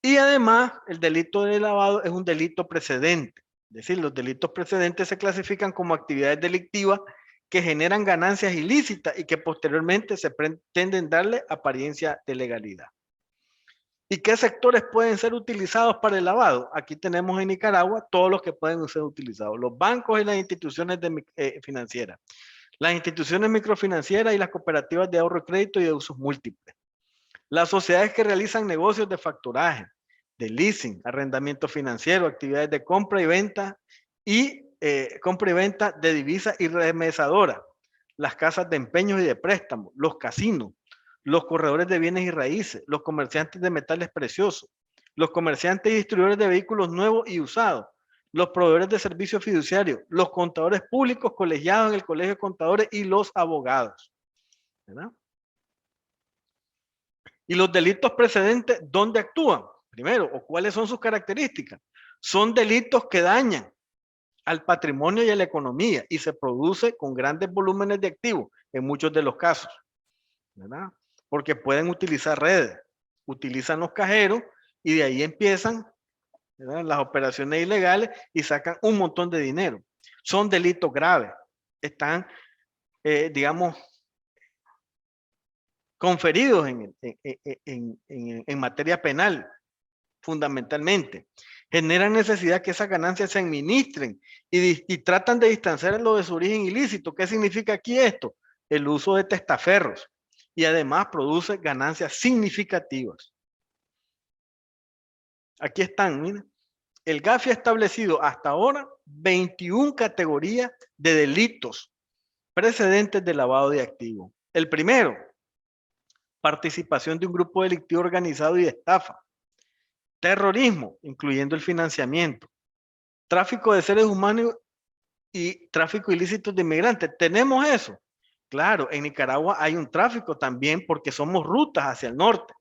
Y además, el delito de lavado es un delito precedente. Es decir, los delitos precedentes se clasifican como actividades delictivas que generan ganancias ilícitas y que posteriormente se pretenden darle apariencia de legalidad. ¿Y qué sectores pueden ser utilizados para el lavado? Aquí tenemos en Nicaragua todos los que pueden ser utilizados. Los bancos y las instituciones financieras. Las instituciones microfinancieras y las cooperativas de ahorro y crédito y de usos múltiples. Las sociedades que realizan negocios de facturaje, de leasing, arrendamiento financiero, actividades de compra y venta de divisas y remesadoras. Las casas de empeños y de préstamos, los casinos, los corredores de bienes y raíces, los comerciantes de metales preciosos, los comerciantes y distribuidores de vehículos nuevos y usados, los proveedores de servicios fiduciarios, los contadores públicos colegiados en el Colegio de Contadores y los abogados. ¿Verdad? Y los delitos precedentes, ¿dónde actúan? Primero, o cuáles son sus características. Son delitos que dañan al patrimonio y a la economía y se produce con grandes volúmenes de activos en muchos de los casos, ¿verdad? Porque pueden utilizar redes, utilizan los cajeros y de ahí empiezan, ¿verdad?, las operaciones ilegales y sacan un montón de dinero. Son delitos graves, están, digamos, conferidos en materia penal, fundamentalmente. Generan necesidad que esas ganancias se administren y tratan de distanciarlo de su origen ilícito. ¿Qué significa aquí esto? El uso de testaferros y además produce ganancias significativas. Aquí están, miren. El GAFI ha establecido hasta ahora 21 categorías de delitos precedentes de lavado de activos. El primero, participación de un grupo delictivo organizado y de estafa. Terrorismo, incluyendo el financiamiento. Tráfico de seres humanos y tráfico ilícito de inmigrantes. ¿Tenemos eso? Claro, en Nicaragua hay un tráfico también porque somos rutas hacia el norte.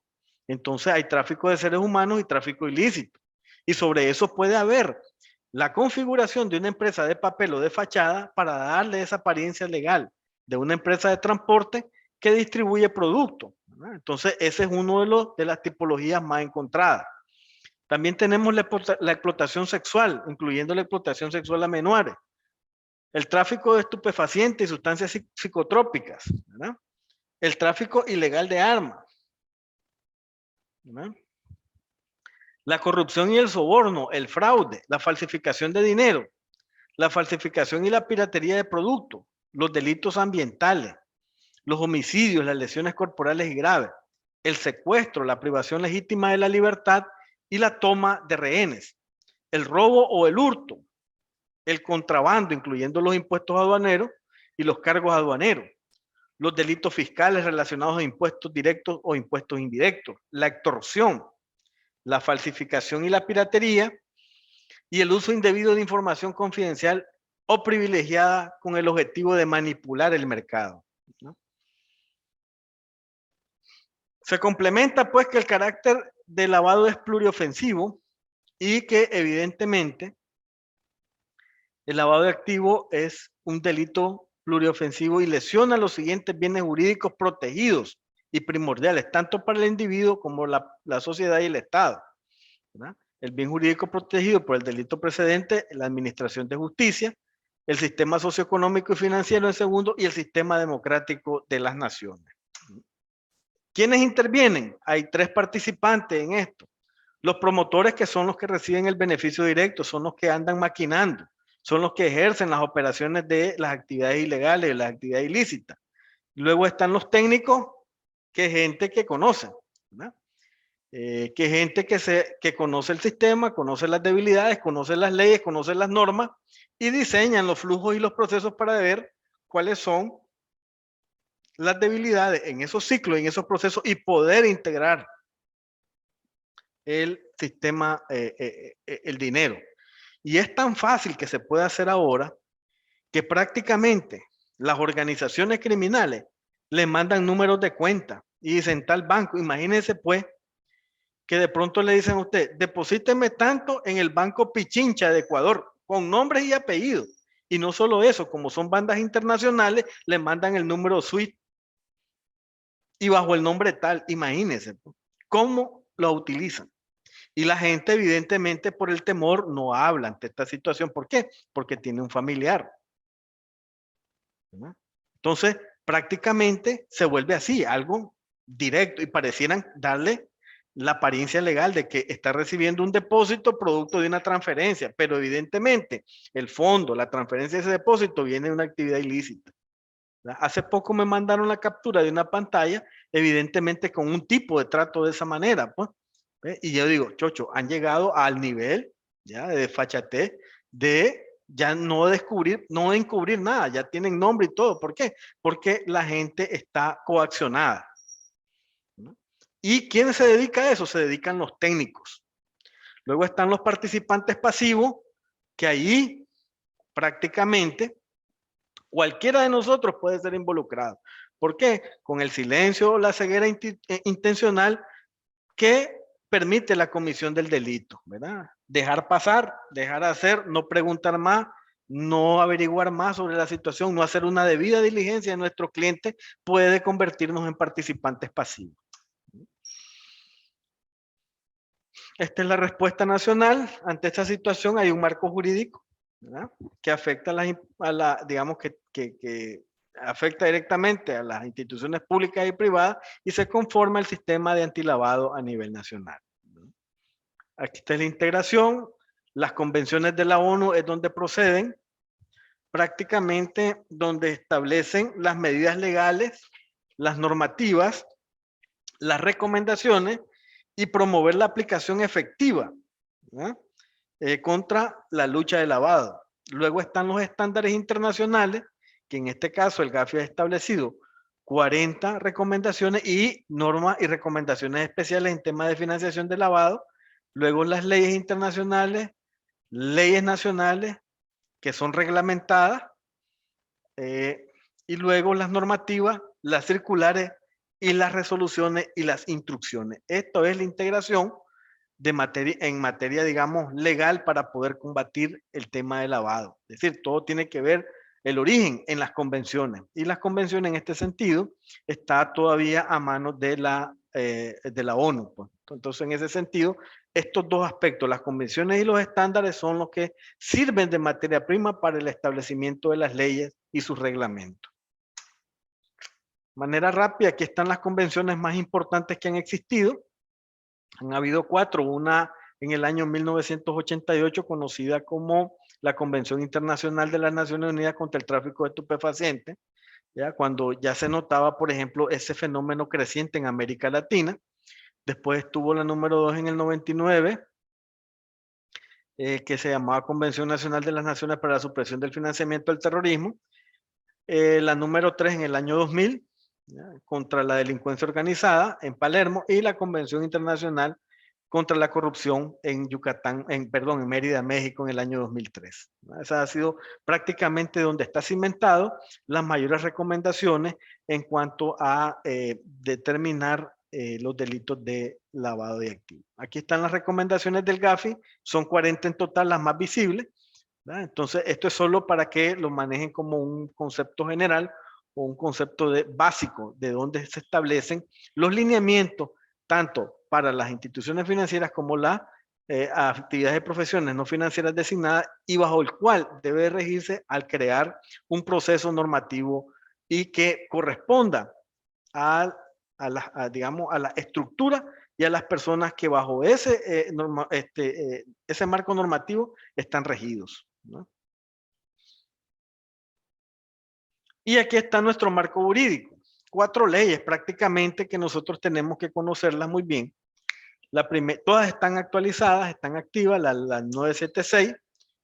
Entonces hay tráfico de seres humanos y tráfico ilícito. Y sobre eso puede haber la configuración de una empresa de papel o de fachada para darle esa apariencia legal de una empresa de transporte que distribuye productos. Entonces ese es uno de las tipologías más encontradas. También tenemos la explotación sexual, incluyendo la explotación sexual a menores. El tráfico de estupefacientes y sustancias psicotrópicas, ¿verdad? El tráfico ilegal de armas, ¿verdad? La corrupción y el soborno, el fraude, la falsificación de dinero, la falsificación y la piratería de productos, los delitos ambientales, los homicidios, las lesiones corporales y graves, el secuestro, la privación legítima de la libertad y la toma de rehenes, el robo o el hurto, el contrabando, incluyendo los impuestos aduaneros y los cargos aduaneros, los delitos fiscales relacionados a impuestos directos o impuestos indirectos, la extorsión, la falsificación y la piratería y el uso indebido de información confidencial o privilegiada con el objetivo de manipular el mercado, ¿no? Se complementa pues que el carácter de lavado es pluriofensivo y que evidentemente el lavado de activos es un delito pluriofensivo y lesiona los siguientes bienes jurídicos protegidos y primordiales, tanto para el individuo como la sociedad y el Estado, ¿verdad? El bien jurídico protegido por el delito precedente, la administración de justicia, el sistema socioeconómico y financiero en segundo y el sistema democrático de las naciones. ¿Quiénes intervienen? Hay 3 participantes en esto. Los promotores, que son los que reciben el beneficio directo, son los que andan maquinando, son los que ejercen las operaciones de las actividades ilegales, las actividades ilícitas. Luego están los técnicos, que es gente que conoce, ¿verdad? que gente que conoce el sistema, conoce las debilidades, conoce las leyes, conoce las normas y diseñan los flujos y los procesos para ver cuáles son las debilidades en esos ciclos, en esos procesos y poder integrar el sistema, el dinero. Y es tan fácil que se puede hacer ahora que prácticamente las organizaciones criminales le mandan números de cuenta y dicen tal banco. Imagínense pues que de pronto le dicen a usted, deposíteme tanto en el Banco Pichincha de Ecuador, con nombres y apellidos. Y no solo eso, como son bandas internacionales, le mandan el número SWIFT y bajo el nombre tal. Imagínense cómo lo utilizan. Y la gente, evidentemente, por el temor, no habla ante esta situación. ¿Por qué? Porque tiene un familiar. ¿Verdad? Entonces, prácticamente se vuelve así, algo directo, y parecieran darle la apariencia legal de que está recibiendo un depósito producto de una transferencia, pero evidentemente el fondo, la transferencia de ese depósito viene de una actividad ilícita. ¿Verdad? Hace poco me mandaron la captura de una pantalla, evidentemente con un tipo de trato de esa manera, pues. Y yo digo, chocho, han llegado al nivel ya de desfachatez de ya no descubrir, no encubrir nada, ya tienen nombre y todo. ¿Por qué? Porque la gente está coaccionada. ¿No? ¿Y quién se dedica a eso? Se dedican los técnicos. Luego están los participantes pasivos, que ahí prácticamente cualquiera de nosotros puede ser involucrado. ¿Por qué? Con el silencio o la ceguera intencional que permite la comisión del delito, ¿verdad? Dejar pasar, dejar hacer, no preguntar más, no averiguar más sobre la situación, no hacer una debida diligencia de nuestro cliente puede convertirnos en participantes pasivos. Esta es la respuesta nacional. Ante esta situación hay un marco jurídico, ¿verdad? Que afecta digamos que afecta directamente a las instituciones públicas y privadas y se conforma el sistema de antilavado a nivel nacional. Aquí está la integración, las convenciones de la ONU es donde proceden, prácticamente donde establecen las medidas legales, las normativas, las recomendaciones y promover la aplicación efectiva contra la lucha de lavado. Luego están los estándares internacionales, que en este caso el GAFI ha establecido 40 recomendaciones y normas y recomendaciones especiales en temas de financiación de lavado. Luego las leyes internacionales, leyes nacionales que son reglamentadas y luego las normativas, las circulares y las resoluciones y las instrucciones. Esto es la integración de en materia, digamos, legal para poder combatir el tema de lavado. Es decir, todo tiene que ver el origen en las convenciones. Y las convenciones en este sentido está todavía a manos de la ONU. Pues. Entonces, en ese sentido, estos dos aspectos, las convenciones y los estándares, son los que sirven de materia prima para el establecimiento de las leyes y sus reglamentos. De manera rápida, aquí están las convenciones más importantes que han existido. Han habido 4, una en el año 1988 conocida como la Convención Internacional de las Naciones Unidas contra el Tráfico de Estupefacientes, ¿ya? Cuando ya se notaba, por ejemplo, ese fenómeno creciente en América Latina. Después estuvo la número 2 en el 99, que se llamaba Convención Nacional de las Naciones para la Supresión del Financiamiento del Terrorismo. La número 3 en el año 2000, ¿ya? Contra la delincuencia organizada en Palermo, y la Convención Internacional contra la corrupción en Yucatán, en Mérida, México, en el año 2003. Esa ha sido prácticamente donde está cimentado las mayores recomendaciones en cuanto a determinar los delitos de lavado de activos. Aquí están las recomendaciones del GAFI, son 40 en total, las más visibles. ¿Verdad? Entonces, esto es solo para que lo manejen como un concepto general o un concepto básico de donde se establecen los lineamientos, tanto para las instituciones financieras como las actividades de profesiones no financieras designadas, y bajo el cual debe regirse al crear un proceso normativo y que corresponda digamos, a la estructura y a las personas que bajo ese marco normativo están regidos, ¿no? Y aquí está nuestro marco jurídico. 4 leyes prácticamente que nosotros tenemos que conocerlas muy bien. Todas están actualizadas, están activas, la 976,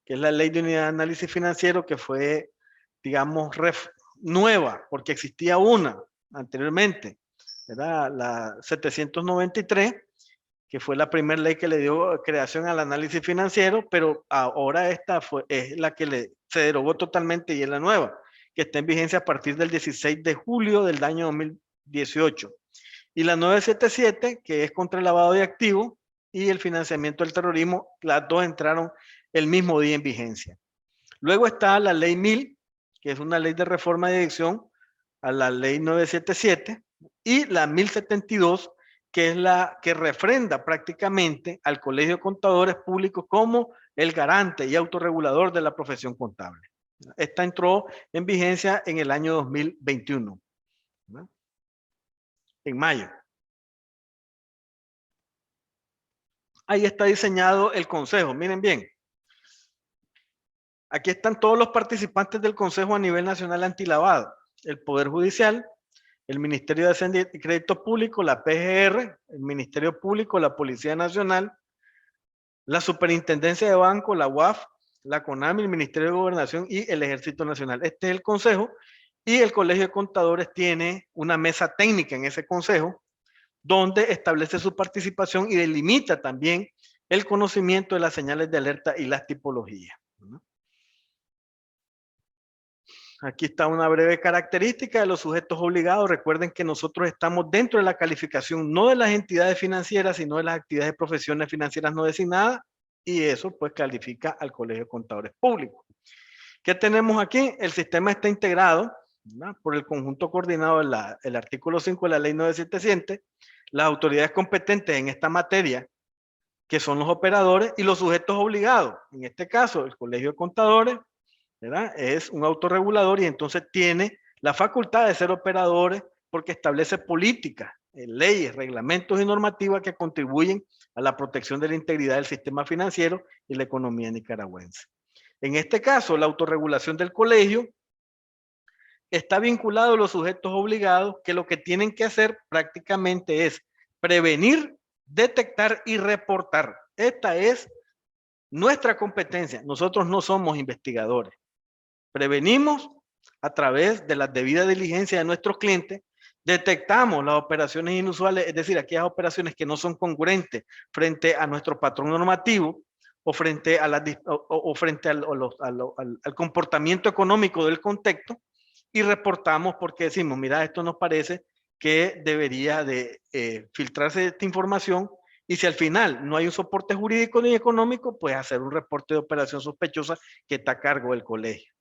que es la Ley de Unidad de Análisis Financiero, que fue, digamos, nueva, porque existía una anteriormente, ¿verdad? La 793, que fue la primera ley que le dio creación al análisis financiero, pero ahora esta es la que se derogó totalmente y es la nueva, que está en vigencia a partir del 16 de julio del año 2018. Y la 977, que es contra el lavado de activos y el financiamiento del terrorismo, las dos entraron el mismo día en vigencia. Luego está la ley 1000, que es una ley de reforma de dirección a la ley 977, y la 1072, que es la que refrenda prácticamente al Colegio de Contadores Públicos como el garante y autorregulador de la profesión contable. Esta entró en vigencia en el año 2021, ¿no? En mayo. Ahí está diseñado el consejo. Miren bien. Aquí están todos los participantes del consejo a nivel nacional antilavado. El Poder Judicial, el Ministerio de Hacienda y Crédito Público, la PGR, el Ministerio Público, la Policía Nacional, la Superintendencia de Banco, la UAF, la CONAMI, el Ministerio de Gobernación y el Ejército Nacional. Este es el consejo y el Colegio de Contadores tiene una mesa técnica en ese consejo donde establece su participación y delimita también el conocimiento de las señales de alerta y las tipologías. Aquí está una breve característica de los sujetos obligados. Recuerden que nosotros estamos dentro de la calificación no de las entidades financieras, sino de las actividades de profesiones financieras no designadas, y eso pues califica al Colegio de Contadores Públicos. ¿Qué tenemos aquí? El sistema está integrado, ¿no?, por el conjunto coordinado del artículo 5 de la ley 977, las autoridades competentes en esta materia, que son los operadores, y los sujetos obligados. En este caso, el Colegio de Contadores, ¿verdad?, es un autorregulador y entonces tiene la facultad de ser operadores porque establece políticas, leyes, reglamentos y normativas que contribuyen a la protección de la integridad del sistema financiero y la economía nicaragüense. En este caso, la autorregulación del colegio está vinculado a los sujetos obligados, que lo que tienen que hacer prácticamente es prevenir, detectar y reportar. Esta es nuestra competencia. Nosotros no somos investigadores. Prevenimos a través de la debida diligencia de nuestros clientes, detectamos las operaciones inusuales, es decir, aquellas operaciones que no son congruentes frente a nuestro patrón normativo o frente, frente al comportamiento económico del contexto, y reportamos porque decimos, mira, esto nos parece que debería de filtrarse esta información, y si al final no hay un soporte jurídico ni económico, pues hacer un reporte de operación sospechosa que está a cargo del colegio.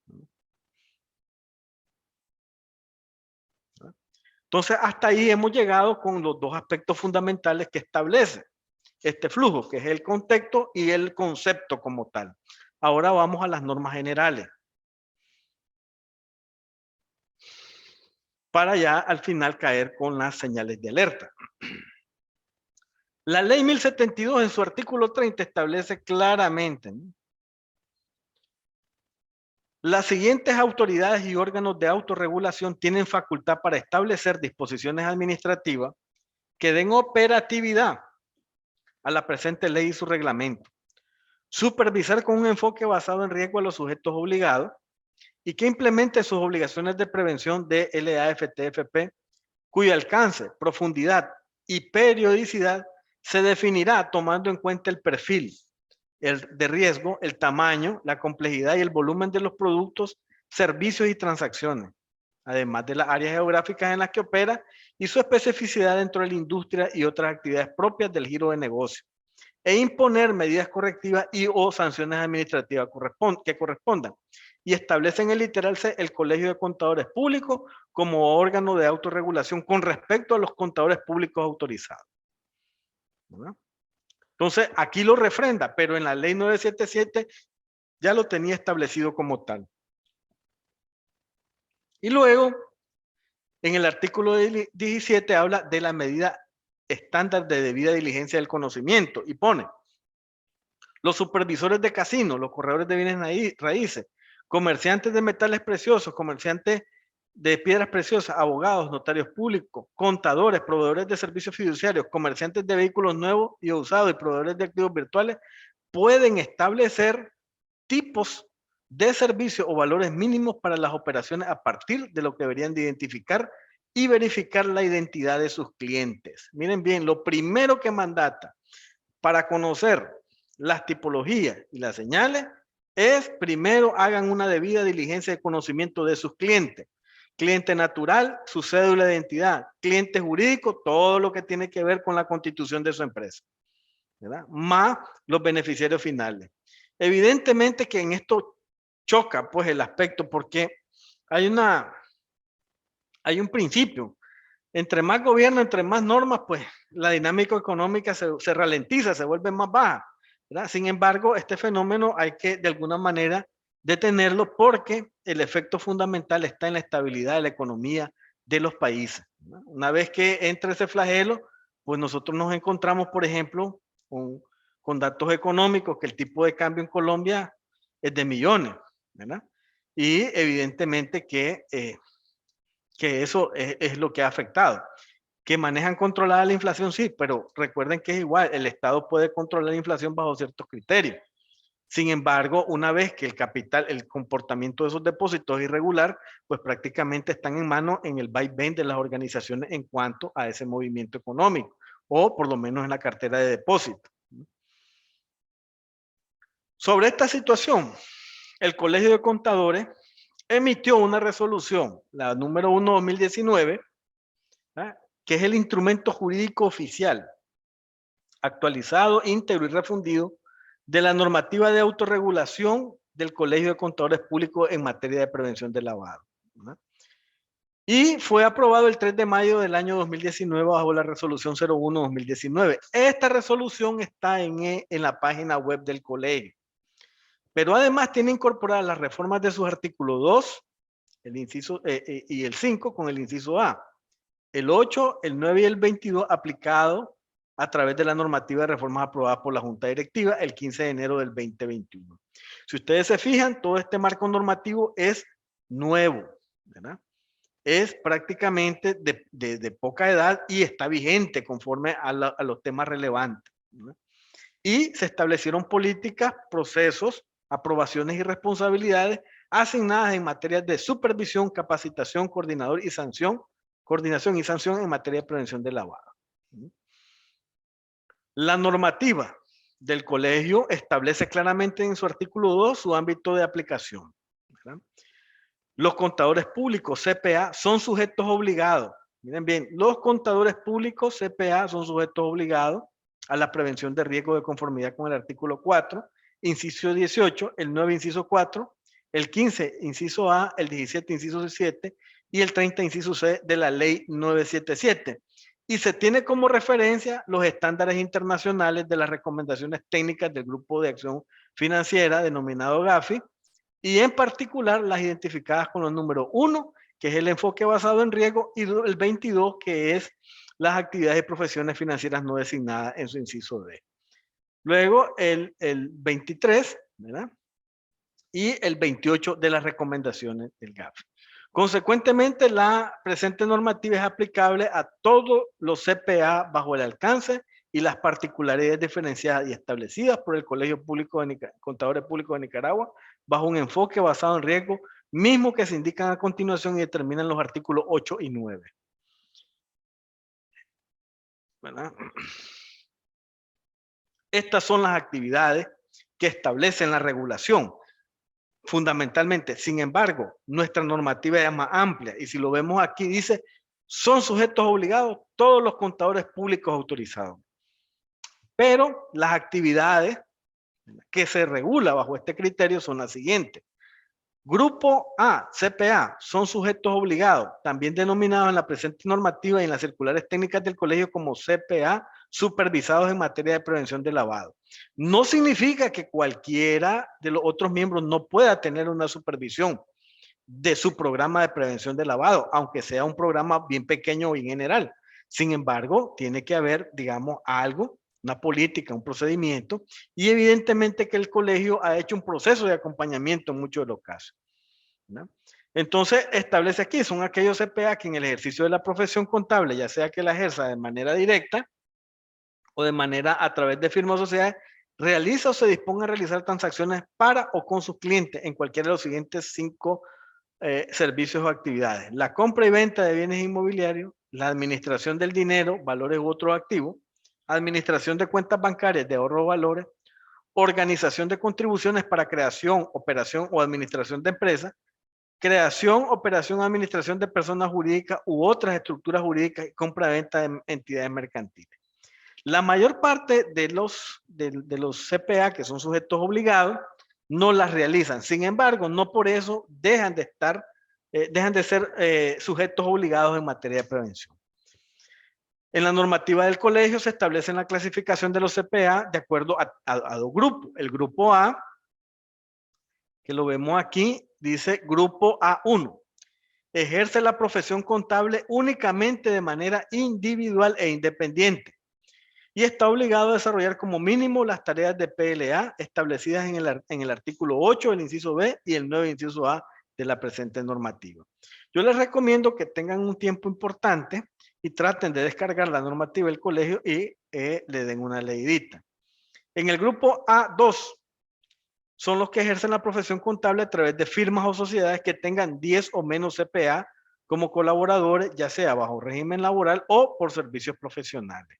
Entonces, hasta ahí hemos llegado con los dos aspectos fundamentales que establece este flujo, que es el contexto y el concepto como tal. Ahora vamos a las normas generales, para ya al final caer con las señales de alerta. La ley 1072 en su artículo 30 establece claramente, ¿no?, las siguientes autoridades y órganos de autorregulación tienen facultad para establecer disposiciones administrativas que den operatividad a la presente ley y su reglamento. Supervisar con un enfoque basado en riesgo a los sujetos obligados y que implemente sus obligaciones de prevención de LAFTFP, cuyo alcance, profundidad y periodicidad se definirá tomando en cuenta el perfil de riesgo, el tamaño, la complejidad y el volumen de los productos, servicios y transacciones, además de las áreas geográficas en las que opera y su especificidad dentro de la industria y otras actividades propias del giro de negocio, e imponer medidas correctivas y o sanciones administrativas que correspondan, y establece en el literal C el Colegio de Contadores Públicos como órgano de autorregulación con respecto a los contadores públicos autorizados, ¿verdad? Entonces, aquí lo refrenda, pero en la ley 977 ya lo tenía establecido como tal. Y luego, en el artículo 17 habla de la medida estándar de debida diligencia del conocimiento y pone: los supervisores de casinos, los corredores de bienes raíces, comerciantes de metales preciosos, comerciantes de piedras preciosas, abogados, notarios públicos, contadores, proveedores de servicios fiduciarios, comerciantes de vehículos nuevos y usados y proveedores de activos virtuales pueden establecer tipos de servicios o valores mínimos para las operaciones a partir de lo que deberían de identificar y verificar la identidad de sus clientes. Miren bien, lo primero que mandata para conocer las tipologías y las señales es primero hagan una debida diligencia de conocimiento de sus clientes. Cliente natural, su cédula de identidad. Cliente jurídico, todo lo que tiene que ver con la constitución de su empresa, ¿verdad? Más los beneficiarios finales. Evidentemente que en esto choca pues el aspecto porque hay un principio. Entre más gobierno, entre más normas, pues la dinámica económica se ralentiza, se vuelve más baja, ¿verdad? Sin embargo, este fenómeno hay que de alguna manera detenerlo porque el efecto fundamental está en la estabilidad de la economía de los países, ¿no? Una vez que entra ese flagelo, pues nosotros nos encontramos, por ejemplo, con datos económicos que el tipo de cambio en Colombia es de millones, ¿verdad? Y evidentemente que eso es lo que ha afectado. Que manejan controlada la inflación, sí, pero recuerden que es igual, el Estado puede controlar la inflación bajo ciertos criterios. Sin embargo, una vez que el capital, el comportamiento de esos depósitos es irregular, pues prácticamente están en manos en el vaivén de las organizaciones en cuanto a ese movimiento económico, o por lo menos en la cartera de depósito. Sobre esta situación, el Colegio de Contadores emitió una resolución, la número 1/2019, ¿verdad?, que es el instrumento jurídico oficial, actualizado, íntegro y refundido de la normativa de autorregulación del Colegio de Contadores Públicos en materia de prevención del lavado, ¿verdad? Y fue aprobado el 3 de mayo del año 2019 bajo la resolución 01/2019. Esta resolución está en la página web del colegio, pero además tiene incorporadas las reformas de sus artículos 2, el inciso, y el 5 con el inciso A, el 8, el 9 y el 22 aplicado a través de la normativa de reformas aprobadas por la Junta Directiva el 15 de enero del 2021. Si ustedes se fijan, todo este marco normativo es nuevo, ¿verdad? Es prácticamente de poca edad y está vigente conforme a los temas relevantes, ¿verdad? Y se establecieron políticas, procesos, aprobaciones y responsabilidades asignadas en materias de supervisión, capacitación, coordinación y sanción en materia de prevención del lavado. La normativa del colegio establece claramente en su artículo 2 su ámbito de aplicación, ¿verdad? Los contadores públicos, CPA, son sujetos obligados. Miren bien, los contadores públicos, CPA, son sujetos obligados a la prevención de riesgo de conformidad con el artículo 4, inciso 18, el 9, inciso 4, el 15, inciso A, el 17, inciso 7 y el 30, inciso C de la ley 977. Y se tiene como referencia los estándares internacionales de las recomendaciones técnicas del Grupo de Acción Financiera, denominado GAFI, y en particular las identificadas con los números 1, que es el enfoque basado en riesgo, y el 22, que es las actividades y profesiones financieras no designadas en su inciso D. Luego el 23, ¿verdad?, y el 28 de las recomendaciones del GAFI. Consecuentemente, la presente normativa es aplicable a todos los CPA bajo el alcance y las particularidades diferenciadas y establecidas por el Colegio Público de Contadores Públicos de Nicaragua bajo un enfoque basado en riesgo, mismo que se indican a continuación y determinan los artículos 8 y 9. ¿Verdad? Estas son las actividades que establecen la regulación. Fundamentalmente, sin embargo, nuestra normativa es más amplia y si lo vemos aquí dice, son sujetos obligados todos los contadores públicos autorizados. Pero las actividades que se regula bajo este criterio son las siguientes. Grupo A, CPA, son sujetos obligados, también denominados en la presente normativa y en las circulares técnicas del colegio como CPA, supervisados en materia de prevención de lavado. No significa que cualquiera de los otros miembros no pueda tener una supervisión de su programa de prevención de lavado, aunque sea un programa bien pequeño o bien general. Sin embargo, tiene que haber, digamos, algo, una política, un procedimiento, y evidentemente que el colegio ha hecho un proceso de acompañamiento en muchos de los casos. ¿no? Entonces, establece aquí, son aquellos CPA que en el ejercicio de la profesión contable, ya sea que la ejerza de manera directa o de manera a través de firmas o sociedades, realiza o se disponga a realizar transacciones para o con sus clientes en cualquiera de los siguientes 5 servicios o actividades: la compra y venta de bienes inmobiliarios, la administración del dinero, valores u otros activos, administración de cuentas bancarias de ahorro o valores, organización de contribuciones para creación, operación o administración de empresas, creación, operación, administración de personas jurídicas u otras estructuras jurídicas y compra-venta de entidades mercantiles. La mayor parte de los CPA, que son sujetos obligados, no las realizan. Sin embargo, no por eso dejan de ser sujetos obligados en materia de prevención. En la normativa del colegio se establece la clasificación de los CPA de acuerdo a dos grupos. El grupo A, que lo vemos aquí, dice grupo A1. Ejerce la profesión contable únicamente de manera individual e independiente y está obligado a desarrollar como mínimo las tareas de PLA establecidas en el artículo 8, el inciso B y el 9, inciso A de la presente normativa. Yo les recomiendo que tengan un tiempo importante y traten de descargar la normativa del colegio y le den una leidita. En el grupo A2 son los que ejercen la profesión contable a través de firmas o sociedades que tengan 10 o menos CPA como colaboradores, ya sea bajo régimen laboral o por servicios profesionales.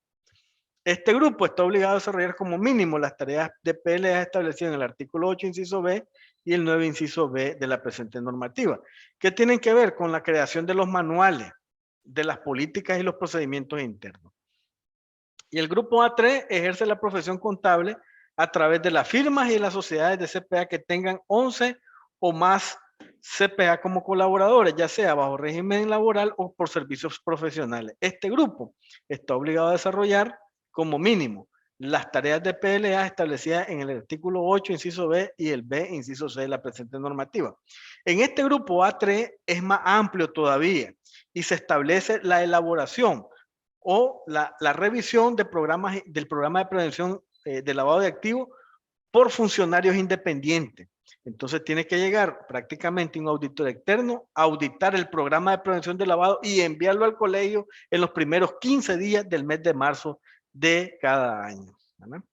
Este grupo está obligado a desarrollar como mínimo las tareas de PLA establecidas en el artículo 8, inciso B y el 9, inciso B de la presente normativa, que tienen que ver con la creación de los manuales, de las políticas y los procedimientos internos. Y el grupo A3 ejerce la profesión contable a través de las firmas y las sociedades de CPA que tengan 11 o más CPA como colaboradores, ya sea bajo régimen laboral o por servicios profesionales. Este grupo está obligado a desarrollar como mínimo las tareas de PLA establecidas en el artículo 8, inciso B y el B, inciso C de la presente normativa. En este grupo A3 es más amplio todavía y se establece la elaboración o la revisión de del programa de prevención de lavado de activos por funcionarios independientes. Entonces tiene que llegar prácticamente un auditor externo a auditar el programa de prevención de lavado y enviarlo al colegio en los primeros 15 días del mes de marzo de cada año, ¿verdad?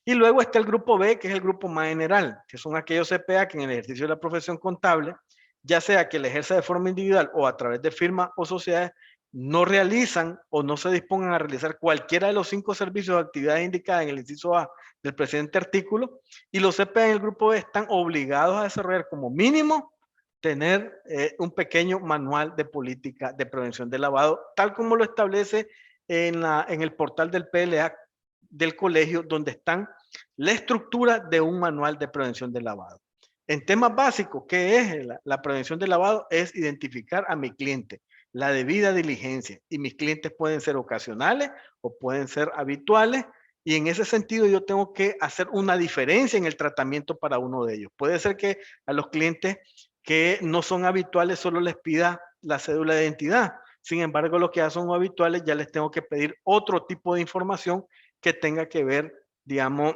Y luego está el grupo B, que es el grupo más general, que son aquellos CPA que en el ejercicio de la profesión contable, ya sea que le ejerza de forma individual o a través de firmas o sociedades, no realizan o no se dispongan a realizar cualquiera de los 5 servicios o actividades indicadas en el inciso A del presente artículo, y los CPA en el grupo B están obligados a desarrollar como mínimo tener un pequeño manual de política de prevención de lavado, tal como lo establece en el portal del PLA del colegio, donde están la estructura de un manual de prevención de lavado. En temas básicos, ¿qué es la prevención de lavado? Es identificar a mi cliente, la debida diligencia, y mis clientes pueden ser ocasionales o pueden ser habituales, y en ese sentido yo tengo que hacer una diferencia en el tratamiento para uno de ellos. Puede ser que a los clientes que no son habituales solo les pida la cédula de identidad. Sin embargo, los que ya son habituales ya les tengo que pedir otro tipo de información que tenga que ver, digamos,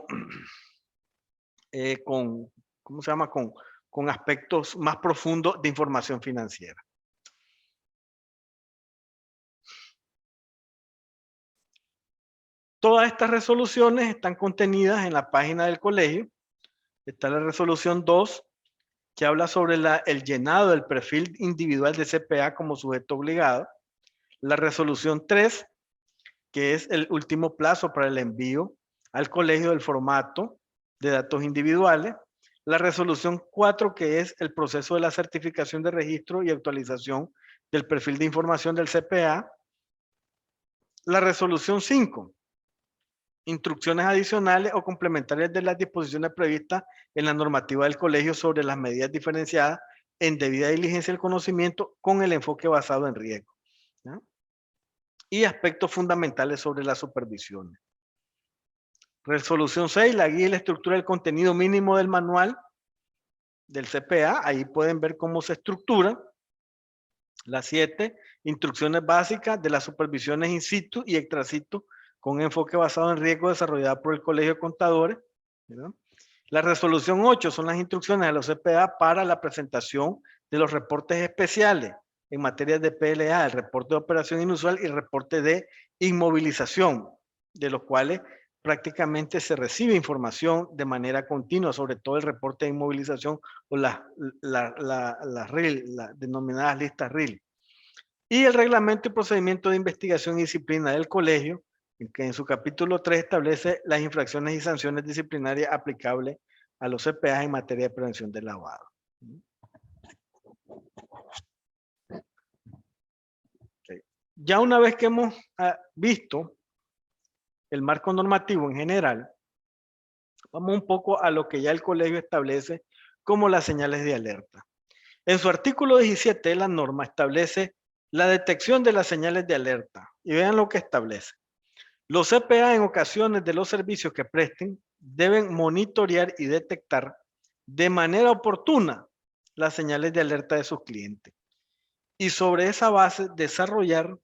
con, ¿cómo se llama? Con aspectos más profundos de información financiera. Todas estas resoluciones están contenidas en la página del colegio. Está la resolución 2, que habla sobre el llenado del perfil individual de CPA como sujeto obligado. La resolución 3, que es el último plazo para el envío al colegio del formato de datos individuales. La resolución 4, que es el proceso de la certificación de registro y actualización del perfil de información del CPA. La resolución 5, instrucciones adicionales o complementarias de las disposiciones previstas en la normativa del colegio sobre las medidas diferenciadas en debida diligencia del conocimiento con el enfoque basado en riesgo, ¿no? Y aspectos fundamentales sobre las supervisiones. Resolución 6, la guía y la estructura del contenido mínimo del manual del CPA. Ahí pueden ver cómo se estructura. La 7, instrucciones básicas de las supervisiones in situ y extra situ con enfoque basado en riesgo desarrollada por el Colegio de Contadores, ¿verdad? La resolución 8 son las instrucciones de los CPA para la presentación de los reportes especiales en materia de PLA, el reporte de operación inusual y el reporte de inmovilización, de los cuales prácticamente se recibe información de manera continua, sobre todo el reporte de inmovilización o las RIL, las denominadas listas RIL. Y el reglamento y procedimiento de investigación y disciplina del colegio, que en su capítulo 3 establece las infracciones y sanciones disciplinarias aplicables a los CPA en materia de prevención del lavado. Okay. Ya una vez que hemos visto el marco normativo en general, vamos un poco a lo que ya el colegio establece como las señales de alerta. En su artículo 17, la norma establece la detección de las señales de alerta. Y vean lo que establece. Los CPA en ocasiones de los servicios que presten deben monitorear y detectar de manera oportuna las señales de alerta de sus clientes. Y sobre esa base desarrollar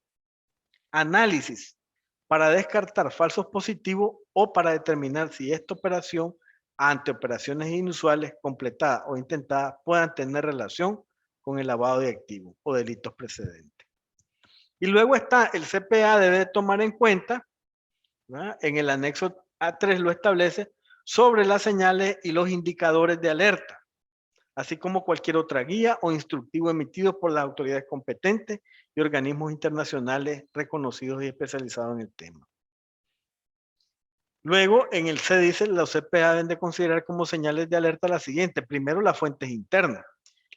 análisis para descartar falsos positivos o para determinar si esta operación ante operaciones inusuales completadas o intentadas puedan tener relación con el lavado de activos o delitos precedentes. Y luego está el CPA debe tomar en cuenta, ¿verdad? En el anexo A3 lo establece, sobre las señales y los indicadores de alerta, así como cualquier otra guía o instructivo emitido por las autoridades competentes y organismos internacionales reconocidos y especializados en el tema. Luego, en el C dice, los CPA deben de considerar como señales de alerta las siguientes. Primero, las fuentes internas,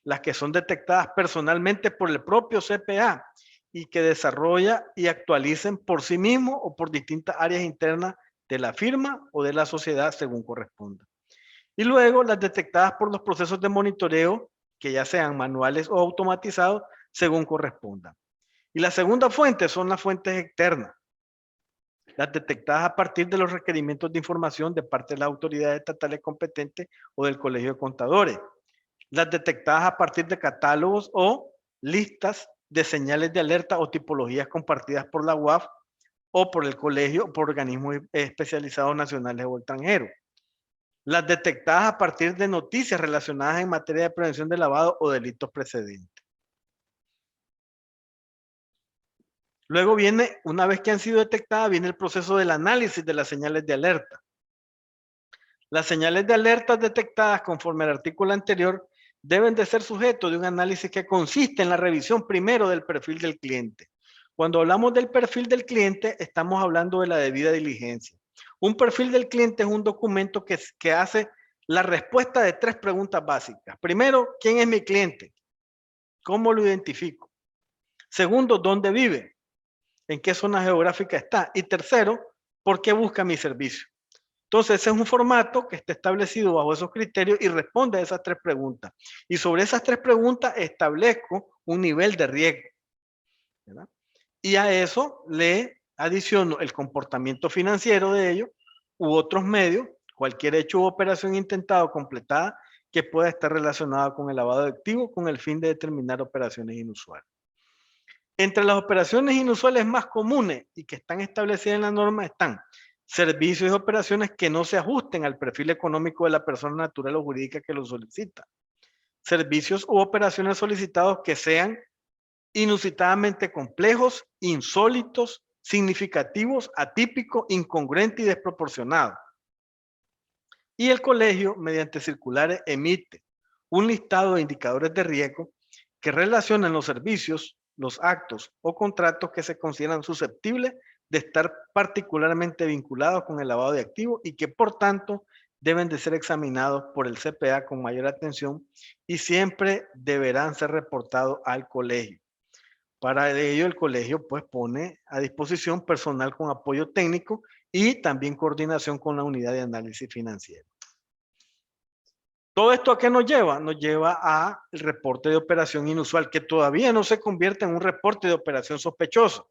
las que son detectadas personalmente por el propio CPA y que desarrolla y actualicen por sí mismo o por distintas áreas internas de la firma o de la sociedad según corresponda. Y luego las detectadas por los procesos de monitoreo, que ya sean manuales o automatizados, según corresponda. Y la segunda fuente son las fuentes externas, las detectadas a partir de los requerimientos de información de parte de las autoridades estatales competentes o del Colegio de Contadores. Las detectadas a partir de catálogos o listas de señales de alerta o tipologías compartidas por la UAF o por el colegio o por organismos especializados nacionales o extranjeros. Las detectadas a partir de noticias relacionadas en materia de prevención de lavado o delitos precedentes. Luego viene, una vez que han sido detectadas, viene el proceso del análisis de las señales de alerta. Las señales de alerta detectadas conforme al artículo anterior deben de ser sujetos de un análisis que consiste en la revisión primero del perfil del cliente. Cuando hablamos del perfil del cliente, estamos hablando de la debida diligencia. Un perfil del cliente es un documento que hace la respuesta de 3 preguntas básicas. Primero, ¿quién es mi cliente? ¿Cómo lo identifico? Segundo, ¿dónde vive? ¿En qué zona geográfica está? Y tercero, ¿por qué busca mi servicio? Entonces, ese es un formato que está establecido bajo esos criterios y responde a esas 3 preguntas. Y sobre esas 3 preguntas establezco un nivel de riesgo, ¿verdad? Y a eso le adiciono el comportamiento financiero de ellos u otros medios, cualquier hecho u operación intentada o completada que pueda estar relacionada con el lavado de activos con el fin de determinar operaciones inusuales. Entre las operaciones inusuales más comunes y que están establecidas en la norma están servicios y operaciones que no se ajusten al perfil económico de la persona natural o jurídica que lo solicita. Servicios u operaciones solicitados que sean inusitadamente complejos, insólitos, significativos, atípicos, incongruentes y desproporcionados. Y el colegio, mediante circulares, emite un listado de indicadores de riesgo que relacionan los servicios, los actos o contratos que se consideran susceptibles de estar particularmente vinculados con el lavado de activos y que por tanto deben de ser examinados por el CPA con mayor atención y siempre deberán ser reportados al colegio. Para ello el colegio pues pone a disposición personal con apoyo técnico y también coordinación con la unidad de análisis financiero. ¿Todo esto a qué nos lleva? Nos lleva al reporte de operación inusual, que todavía no se convierte en un reporte de operación sospechosa.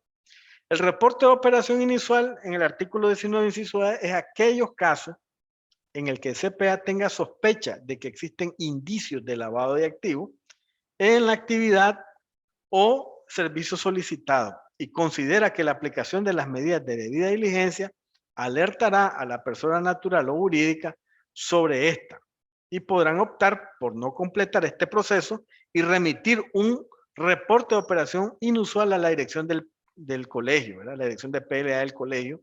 El reporte de operación inusual en el artículo 19 inciso A es aquellos casos en el que el CPA tenga sospecha de que existen indicios de lavado de activos en la actividad o servicio solicitado y considera que la aplicación de las medidas de debida diligencia alertará a la persona natural o jurídica sobre esta y podrán optar por no completar este proceso y remitir un reporte de operación inusual a la dirección del colegio, ¿verdad? La dirección de PLA del colegio,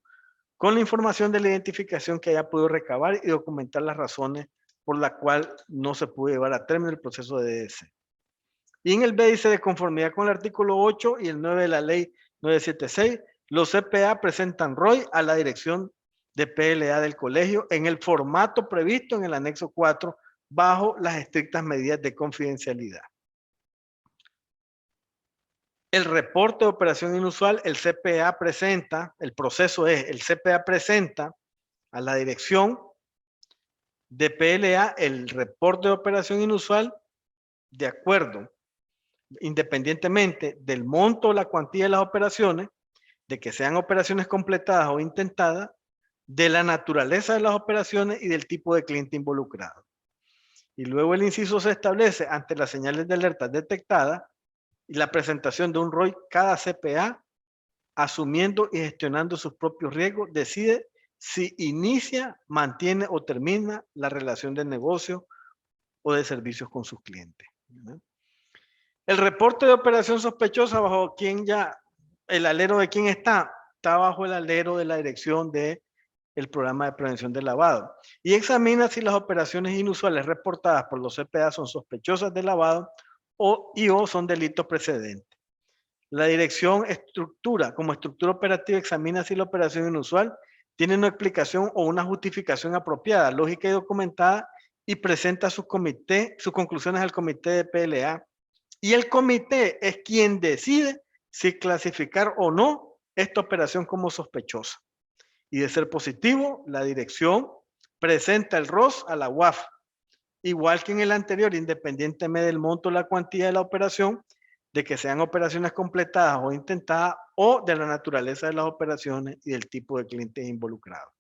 con la información de la identificación que haya podido recabar y documentar las razones por las cuales no se pudo llevar a término el proceso de DDC. Y en el B dice, de conformidad con el artículo 8 y el 9 de la ley 976, los CPA presentan ROI a la dirección de PLA del colegio en el formato previsto en el anexo 4 bajo las estrictas medidas de confidencialidad. El reporte de operación inusual, el CPA presenta, el proceso es, el CPA presenta a la dirección de PLA el reporte de operación inusual de acuerdo, independientemente del monto o la cuantía de las operaciones, de que sean operaciones completadas o intentadas, de la naturaleza de las operaciones y del tipo de cliente involucrado. Y luego el inciso se establece ante las señales de alerta detectadas y la presentación de un ROI, cada CPA, asumiendo y gestionando sus propios riesgos, decide si inicia, mantiene o termina la relación de negocio o de servicios con sus clientes. El reporte de operación sospechosa, bajo quién ya, el alero de quién está bajo el alero de la dirección de el programa de prevención del lavado y examina si las operaciones inusuales reportadas por los CPA son sospechosas de lavado o son delitos precedentes. La dirección como estructura operativa examina si la operación inusual tiene una explicación o una justificación apropiada, lógica y documentada y presenta sus conclusiones al comité de PLA. Y el comité es quien decide si clasificar o no esta operación como sospechosa. Y de ser positivo, la dirección presenta el ROS a la UAF. Igual que en el anterior, independientemente del monto o la cuantía de la operación, de que sean operaciones completadas o intentadas, o de la naturaleza de las operaciones y del tipo de clientes involucrados.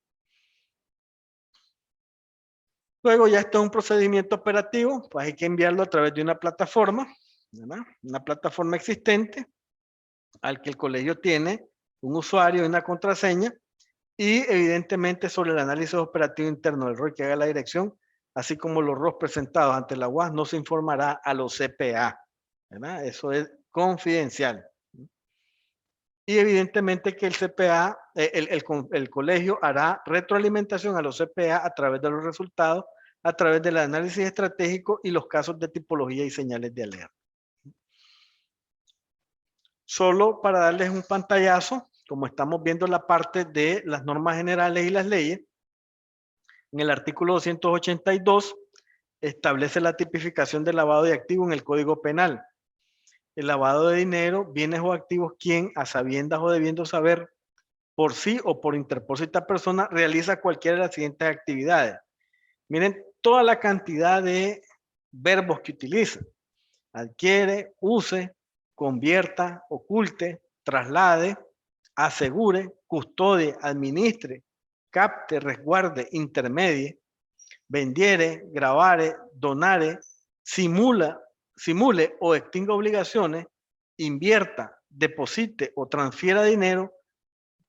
Luego ya esto es un procedimiento operativo, pues hay que enviarlo a través de una plataforma, ¿verdad? Una plataforma existente al que el colegio tiene un usuario y una contraseña y evidentemente sobre el análisis operativo interno del ROI que haga la dirección, así como los ROS presentados ante la UAS, no se informará a los CPA, ¿verdad? Eso es confidencial. Y evidentemente que el CPA, el colegio hará retroalimentación a los CPA a través de los resultados, a través del análisis estratégico y los casos de tipología y señales de alerta. Solo para darles un pantallazo, como estamos viendo la parte de las normas generales y las leyes, en el artículo 282 establece la tipificación del lavado de activos en el Código Penal. El lavado de dinero, bienes o activos, quien a sabiendas o debiendo saber por sí o por interpósita persona realiza cualquiera de las siguientes actividades. Miren toda la cantidad de verbos que utiliza. Adquiere, use, convierta, oculte, traslade, asegure, custodie, administre, capte, resguarde, intermedie, vendiere, grabare, donare, simule o extinga obligaciones, invierta, deposite o transfiera dinero,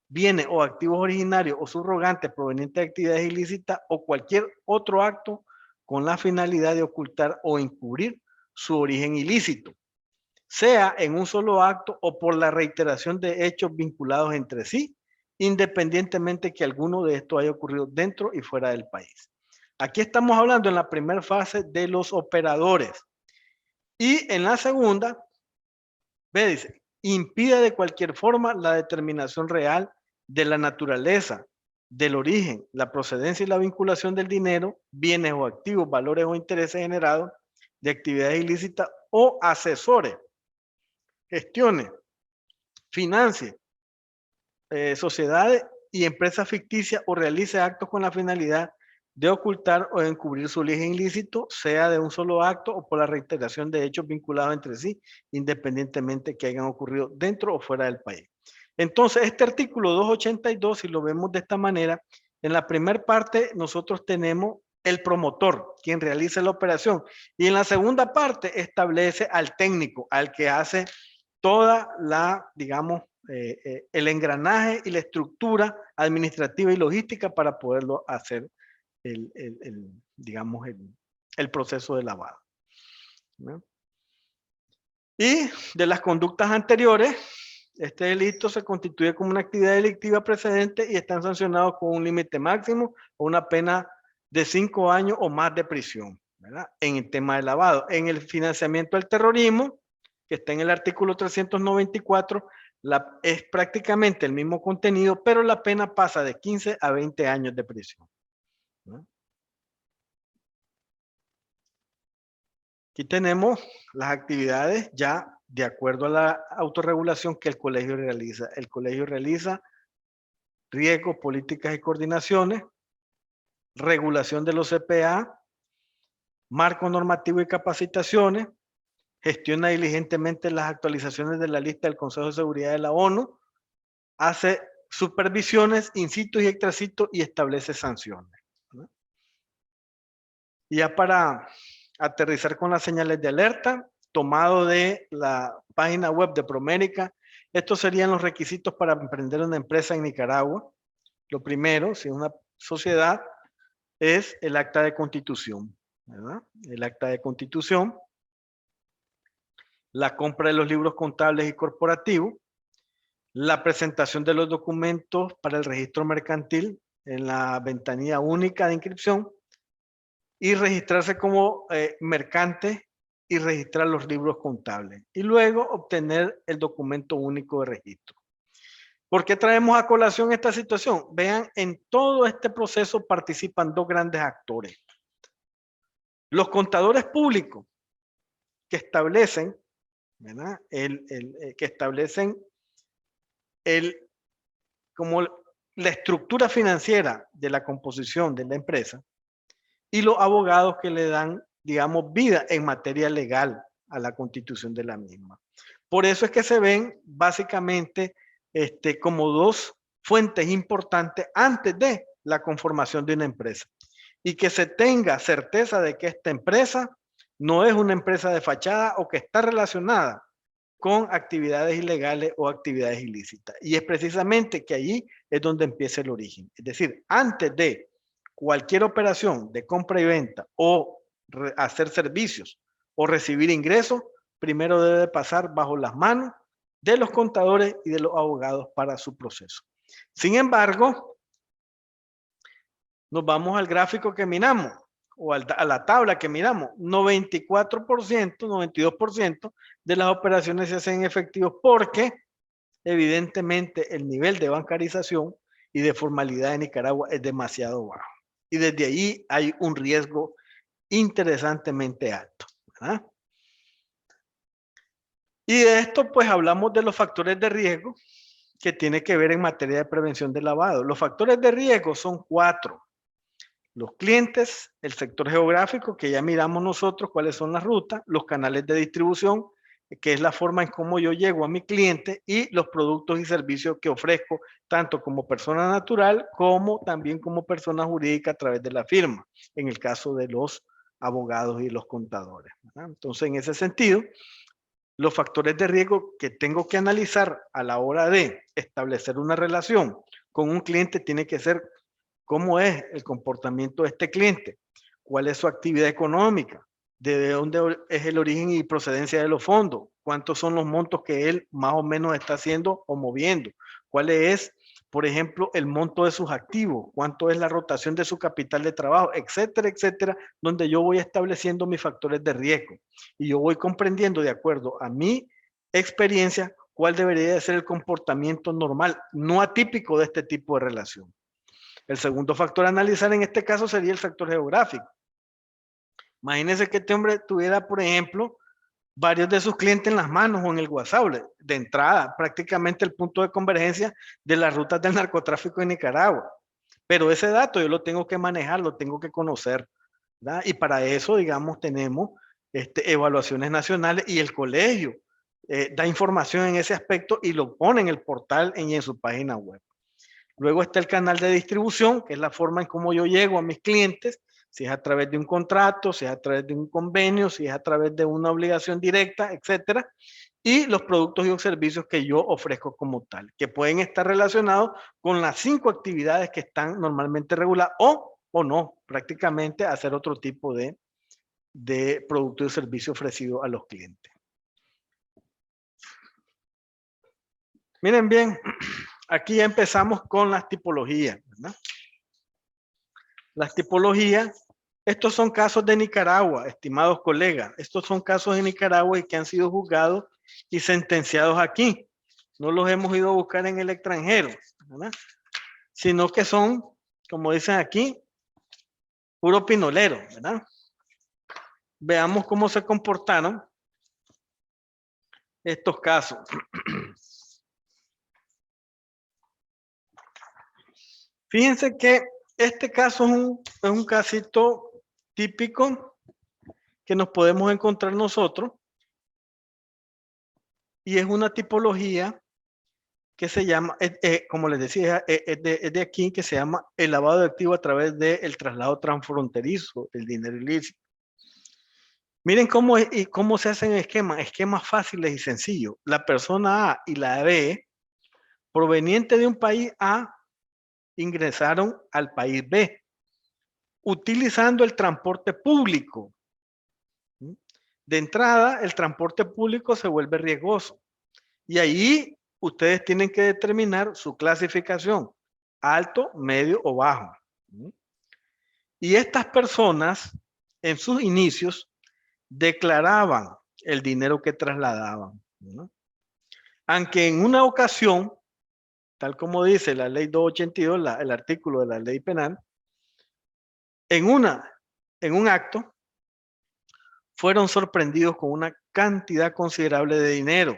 bienes o activos originarios o subrogantes provenientes de actividades ilícitas o cualquier otro acto con la finalidad de ocultar o encubrir su origen ilícito, sea en un solo acto o por la reiteración de hechos vinculados entre sí, independientemente que alguno de estos haya ocurrido dentro y fuera del país. Aquí estamos hablando en la primera fase de los operadores. Y en la segunda, ve, dice, impide de cualquier forma la determinación real de la naturaleza, del origen, la procedencia y la vinculación del dinero, bienes o activos, valores o intereses generados de actividades ilícitas o asesores, gestione, financie, sociedades y empresas ficticias o realice actos con la finalidad de ocultar o encubrir su origen ilícito, sea de un solo acto o por la reiteración de hechos vinculados entre sí, independientemente que hayan ocurrido dentro o fuera del país. Entonces, este artículo 282, si lo vemos de esta manera, en la primera parte nosotros tenemos el promotor, quien realiza la operación, y en la segunda parte establece al técnico, al que hace toda la, digamos, el engranaje y la estructura administrativa y logística para poderlo hacer digamos, el proceso de lavado, ¿no? Y de las conductas anteriores, este delito se constituye como una actividad delictiva precedente y están sancionados con un límite máximo o una pena de 5 años o más de prisión, ¿verdad? En el tema de lavado. En el financiamiento del terrorismo, que está en el artículo 394, es prácticamente el mismo contenido, pero la pena pasa de 15 a 20 años de prisión, ¿no? Aquí tenemos las actividades ya de acuerdo a la autorregulación que el colegio realiza. El colegio realiza riesgos, políticas y coordinaciones, regulación de los CPA, marco normativo y capacitaciones, gestiona diligentemente las actualizaciones de la lista del Consejo de Seguridad de la ONU, hace supervisiones in situ y extra situ y establece sanciones, ¿no? Y ya para aterrizar con las señales de alerta, tomado de la página web de Promérica, estos serían los requisitos para emprender una empresa en Nicaragua. Lo primero, si es una sociedad, es el acta de constitución, ¿verdad? El acta de constitución, la compra de los libros contables y corporativos, la presentación de los documentos para el registro mercantil en la ventanilla única de inscripción y registrarse como mercante y registrar los libros contables y luego obtener el documento único de registro. ¿Por qué traemos a colación esta situación? Vean, en todo este proceso participan dos grandes actores. Los contadores públicos que establecen, ¿verdad? Que establecen como la estructura financiera de la composición de la empresa y los abogados que le dan, digamos, vida en materia legal a la constitución de la misma. Por eso es que se ven básicamente como dos fuentes importantes antes de la conformación de una empresa. Y que se tenga certeza de que esta empresa no es una empresa de fachada o que está relacionada con actividades ilegales o actividades ilícitas. Y es precisamente que allí es donde empieza el origen. Es decir, antes de cualquier operación de compra y venta o hacer servicios o recibir ingresos, primero debe pasar bajo las manos de los contadores y de los abogados para su proceso. Sin embargo, nos vamos al gráfico que miramos o a la tabla que miramos. 94%, 92% de las operaciones se hacen en efectivo porque evidentemente el nivel de bancarización y de formalidad en Nicaragua es demasiado bajo. Y desde ahí hay un riesgo interesantemente alto, ¿verdad? Y de esto pues hablamos de los factores de riesgo que tiene que ver en materia de prevención de lavado. Los factores de riesgo son 4. Los clientes, el sector geográfico, que ya miramos nosotros cuáles son las rutas, los canales de distribución, que es la forma en cómo yo llego a mi cliente, y los productos y servicios que ofrezco, tanto como persona natural como también como persona jurídica a través de la firma, en el caso de los abogados y los contadores, ¿verdad? Entonces, en ese sentido, los factores de riesgo que tengo que analizar a la hora de establecer una relación con un cliente tiene que ser cómo es el comportamiento de este cliente, cuál es su actividad económica, de dónde es el origen y procedencia de los fondos, cuántos son los montos que él más o menos está haciendo o moviendo, cuál es, por ejemplo, el monto de sus activos, cuánto es la rotación de su capital de trabajo, etcétera, etcétera, donde yo voy estableciendo mis factores de riesgo y yo voy comprendiendo de acuerdo a mi experiencia cuál debería de ser el comportamiento normal, no atípico de este tipo de relación. El segundo factor a analizar en este caso sería el factor geográfico. Imagínense que este hombre tuviera, por ejemplo, varios de sus clientes en las manos o en el WhatsApp, de entrada, prácticamente el punto de convergencia de las rutas del narcotráfico en Nicaragua. Pero ese dato yo lo tengo que manejar, lo tengo que conocer, ¿verdad? Y para eso, digamos, tenemos evaluaciones nacionales y el colegio da información en ese aspecto y lo pone en el portal y en su página web. Luego está el canal de distribución, que es la forma en cómo yo llego a mis clientes, si es a través de un contrato, si es a través de un convenio, si es a través de una obligación directa, etcétera. Y los productos y los servicios que yo ofrezco como tal, que pueden estar relacionados con las 5 actividades que están normalmente reguladas o no, prácticamente hacer otro tipo de producto y servicio ofrecido a los clientes. Miren bien, aquí ya empezamos con las tipologías, ¿verdad? Las tipologías, estos son casos de Nicaragua, estimados colegas. Estos son casos de Nicaragua y que han sido juzgados y sentenciados aquí. No los hemos ido a buscar en el extranjero, ¿verdad? Sino que son, como dicen aquí, puro pinolero, ¿verdad? Veamos cómo se comportaron estos casos. Fíjense que este caso es un casito típico que nos podemos encontrar nosotros y es una tipología que se llama, como les decía, es de aquí, que se llama el lavado de activos a través del traslado transfronterizo del dinero ilícito. Miren cómo se hacen esquemas fáciles y sencillos. La persona A y la B, proveniente de un país A, ingresaron al país B, utilizando el transporte público. De entrada, el transporte público se vuelve riesgoso. Y ahí ustedes tienen que determinar su clasificación, alto, medio o bajo. Y estas personas, en sus inicios, declaraban el dinero que trasladaban, ¿no? Aunque en una ocasión, tal como dice la ley 282, el artículo de la ley penal, en un acto, fueron sorprendidos con una cantidad considerable de dinero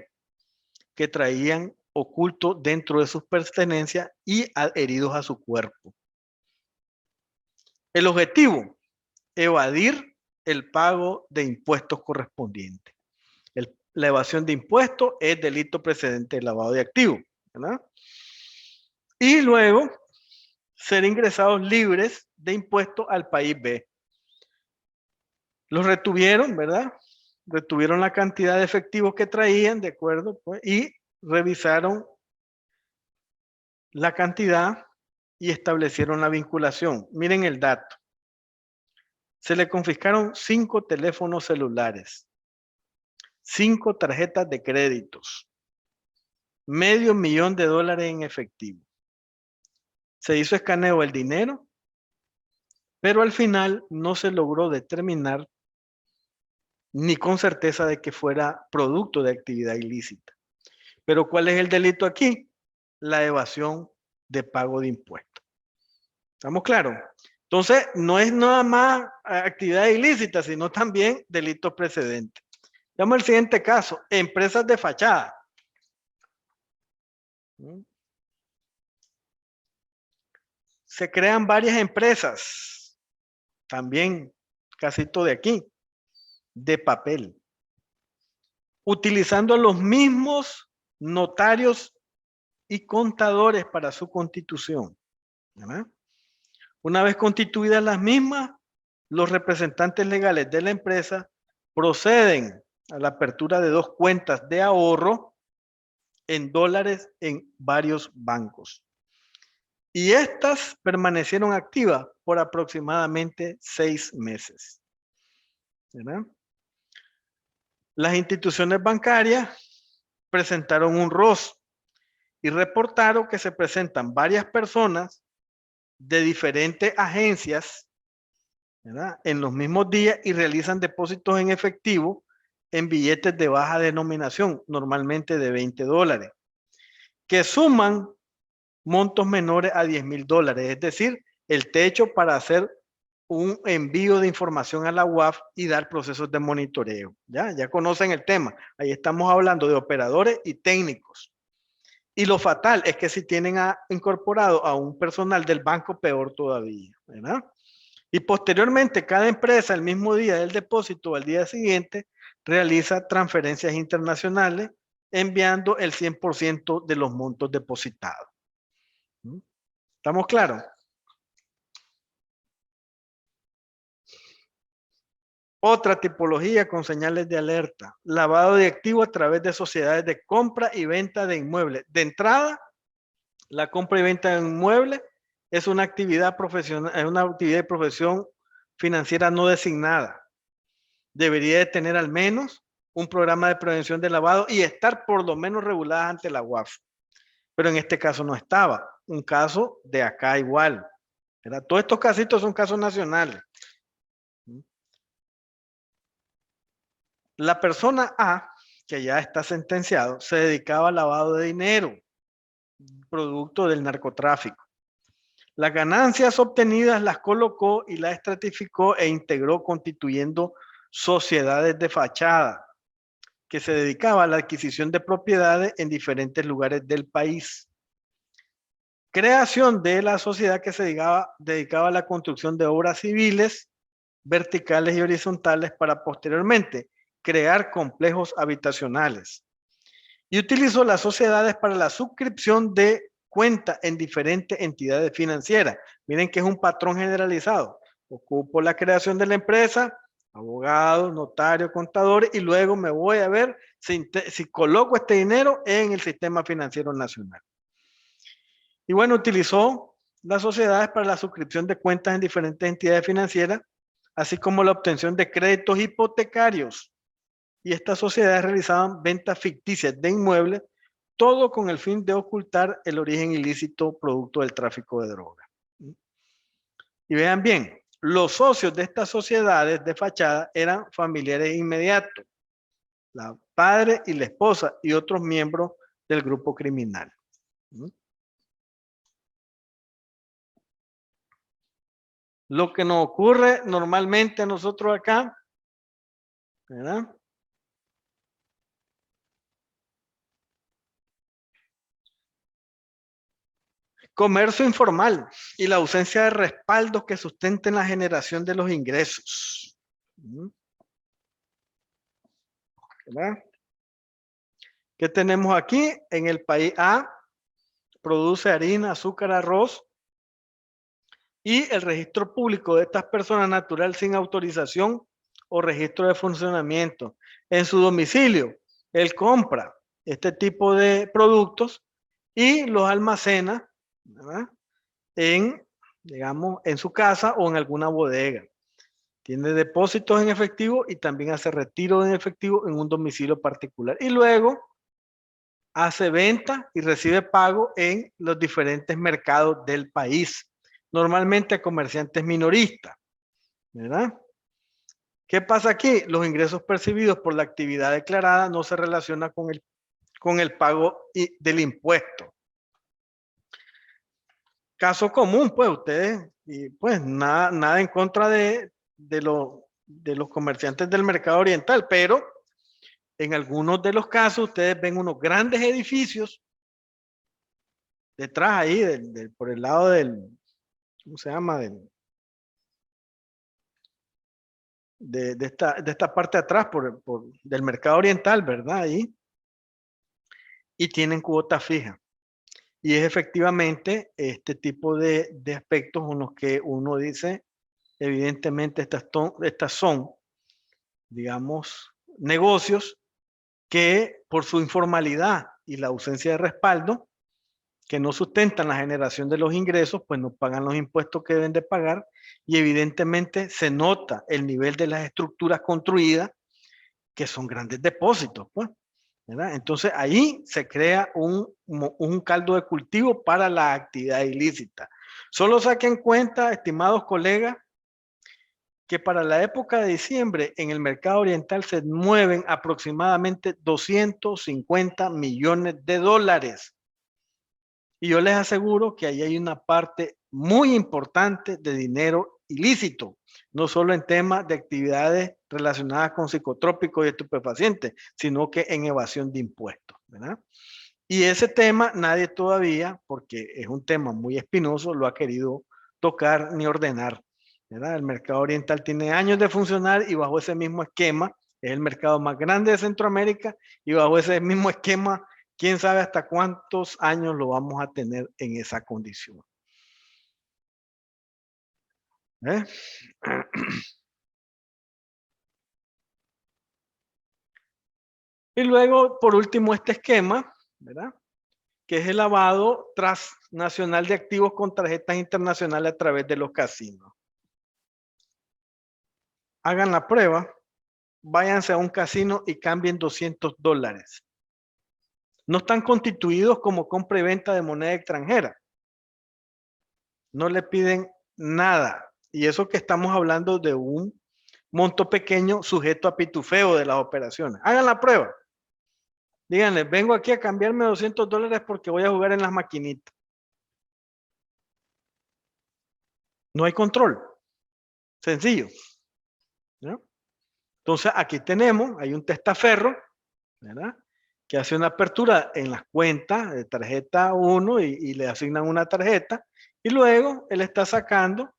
que traían oculto dentro de sus pertenencias y adheridos a su cuerpo. El objetivo, evadir el pago de impuestos correspondientes. La evasión de impuestos es delito precedente de lavado de activos, ¿verdad? Y luego ser ingresados libres de impuestos al país B. Los retuvieron, ¿verdad? Retuvieron la cantidad de efectivos que traían, ¿de acuerdo? Pues, y revisaron la cantidad y establecieron la vinculación. Miren el dato. Se le confiscaron 5 teléfonos celulares, 5 tarjetas de créditos, $500,000 en efectivo. Se hizo escaneo del dinero, pero al final no se logró determinar ni con certeza de que fuera producto de actividad ilícita. Pero ¿cuál es el delito aquí? La evasión de pago de impuestos. ¿Estamos claros? Entonces, no es nada más actividad ilícita, sino también delitos precedentes. Veamos el siguiente caso, empresas de fachada. Se crean varias empresas, también casito de aquí, de papel, utilizando los mismos notarios y contadores para su constitución, ¿verdad? Una vez constituidas las mismas, los representantes legales de la empresa proceden a la apertura de 2 cuentas de ahorro en dólares en varios bancos. Y estas permanecieron activas por aproximadamente 6 meses, ¿verdad? Las instituciones bancarias presentaron un ROS y reportaron que se presentan varias personas de diferentes agencias, ¿verdad?, en los mismos días y realizan depósitos en efectivo en billetes de baja denominación, normalmente de $20, que suman montos menores a $10,000, es decir, el techo para hacer un envío de información a la UAF y dar procesos de monitoreo. Ya conocen el tema. Ahí estamos hablando de operadores y técnicos. Y lo fatal es que si tienen incorporado a un personal del banco, peor todavía, ¿verdad? Y posteriormente, cada empresa el mismo día del depósito o al día siguiente realiza transferencias internacionales enviando el 100% de los montos depositados. ¿Estamos claros? Otra tipología con señales de alerta, lavado de activos a través de sociedades de compra y venta de inmuebles. De entrada, la compra y venta de inmuebles es una actividad profesional, es una actividad de profesión financiera no designada. Debería de tener al menos un programa de prevención de lavado y estar por lo menos regulada ante la UAF. pero en este caso no estaba. Un caso de acá igual, ¿verdad? Todos estos casitos son casos nacionales. La persona A, que ya está sentenciado, se dedicaba al lavado de dinero, producto del narcotráfico. Las ganancias obtenidas las colocó y las estratificó e integró constituyendo sociedades de fachada que se dedicaba a la adquisición de propiedades en diferentes lugares del país. Creación de la sociedad que se dedicaba a la construcción de obras civiles, verticales y horizontales para posteriormente crear complejos habitacionales. Y utilizó las sociedades para la suscripción de cuentas en diferentes entidades financieras. Miren que es un patrón generalizado. Ocupo la creación de la empresa, abogado, notario, contador, y luego me voy a ver si coloco este dinero en el sistema financiero nacional. Y bueno, utilizó las sociedades para la suscripción de cuentas en diferentes entidades financieras, así como la obtención de créditos hipotecarios. Y estas sociedades realizaban ventas ficticias de inmuebles, todo con el fin de ocultar el origen ilícito producto del tráfico de drogas. Y vean bien, los socios de estas sociedades de fachada eran familiares inmediatos, la padre y la esposa y otros miembros del grupo criminal. Lo que nos ocurre normalmente a nosotros acá, ¿verdad? Comercio informal y la ausencia de respaldos que sustenten la generación de los ingresos. ¿Verdad? ¿Qué tenemos aquí? En el país A, produce harina, azúcar, arroz, y el registro público de estas personas natural sin autorización o registro de funcionamiento. En su domicilio, él compra este tipo de productos y los almacena, ¿verdad? Digamos, en su casa o en alguna bodega. Tiene depósitos en efectivo y también hace retiro en efectivo en un domicilio particular. Y luego hace venta y recibe pago en los diferentes mercados del país. Normalmente a comerciantes minoristas, ¿verdad? ¿Qué pasa aquí? Los ingresos percibidos por la actividad declarada no se relacionan con el pago del impuesto. Caso común, pues ustedes, y pues nada en contra de los comerciantes del mercado oriental, pero en algunos de los casos ustedes ven unos grandes edificios detrás ahí, por el lado del, ¿cómo se llama? De esta parte de atrás, del mercado oriental, ¿verdad? Ahí, y tienen cuota fija. Y es efectivamente este tipo de aspectos en los que uno dice, evidentemente estas son, digamos, negocios que por su informalidad y la ausencia de respaldo, que no sustentan la generación de los ingresos, pues no pagan los impuestos que deben de pagar y evidentemente se nota el nivel de las estructuras construidas, que son grandes depósitos, pues, ¿verdad? Entonces ahí se crea un caldo de cultivo para la actividad ilícita. Solo saquen cuenta, estimados colegas, que para la época de diciembre en el mercado oriental se mueven aproximadamente 250 millones de dólares. Y yo les aseguro que ahí hay una parte muy importante de dinero ilícito, no solo en temas de actividades relacionadas con psicotrópicos y estupefacientes, sino que en evasión de impuestos, ¿verdad? Y ese tema nadie todavía, porque es un tema muy espinoso, lo ha querido tocar ni ordenar, ¿verdad? El mercado oriental tiene años de funcionar y bajo ese mismo esquema es el mercado más grande de Centroamérica y bajo ese mismo esquema, quién sabe hasta cuántos años lo vamos a tener en esa condición. ¿Eh? Y luego, por último, este esquema, ¿verdad? Que es el lavado transnacional de activos con tarjetas internacionales a través de los casinos. Hagan la prueba, váyanse a un casino y cambien $200. no están constituidos como compra y venta de moneda extranjera. No le piden nada. Y eso que estamos hablando de un monto pequeño sujeto a pitufeo de las operaciones. Hagan la prueba. Díganle, vengo aquí a cambiarme $200 porque voy a jugar en las maquinitas. No hay control. Sencillo. ¿No? Entonces aquí tenemos, hay un testaferro, ¿verdad? Que hace una apertura en las cuentas de tarjeta 1 y le asignan una tarjeta y luego él está sacando,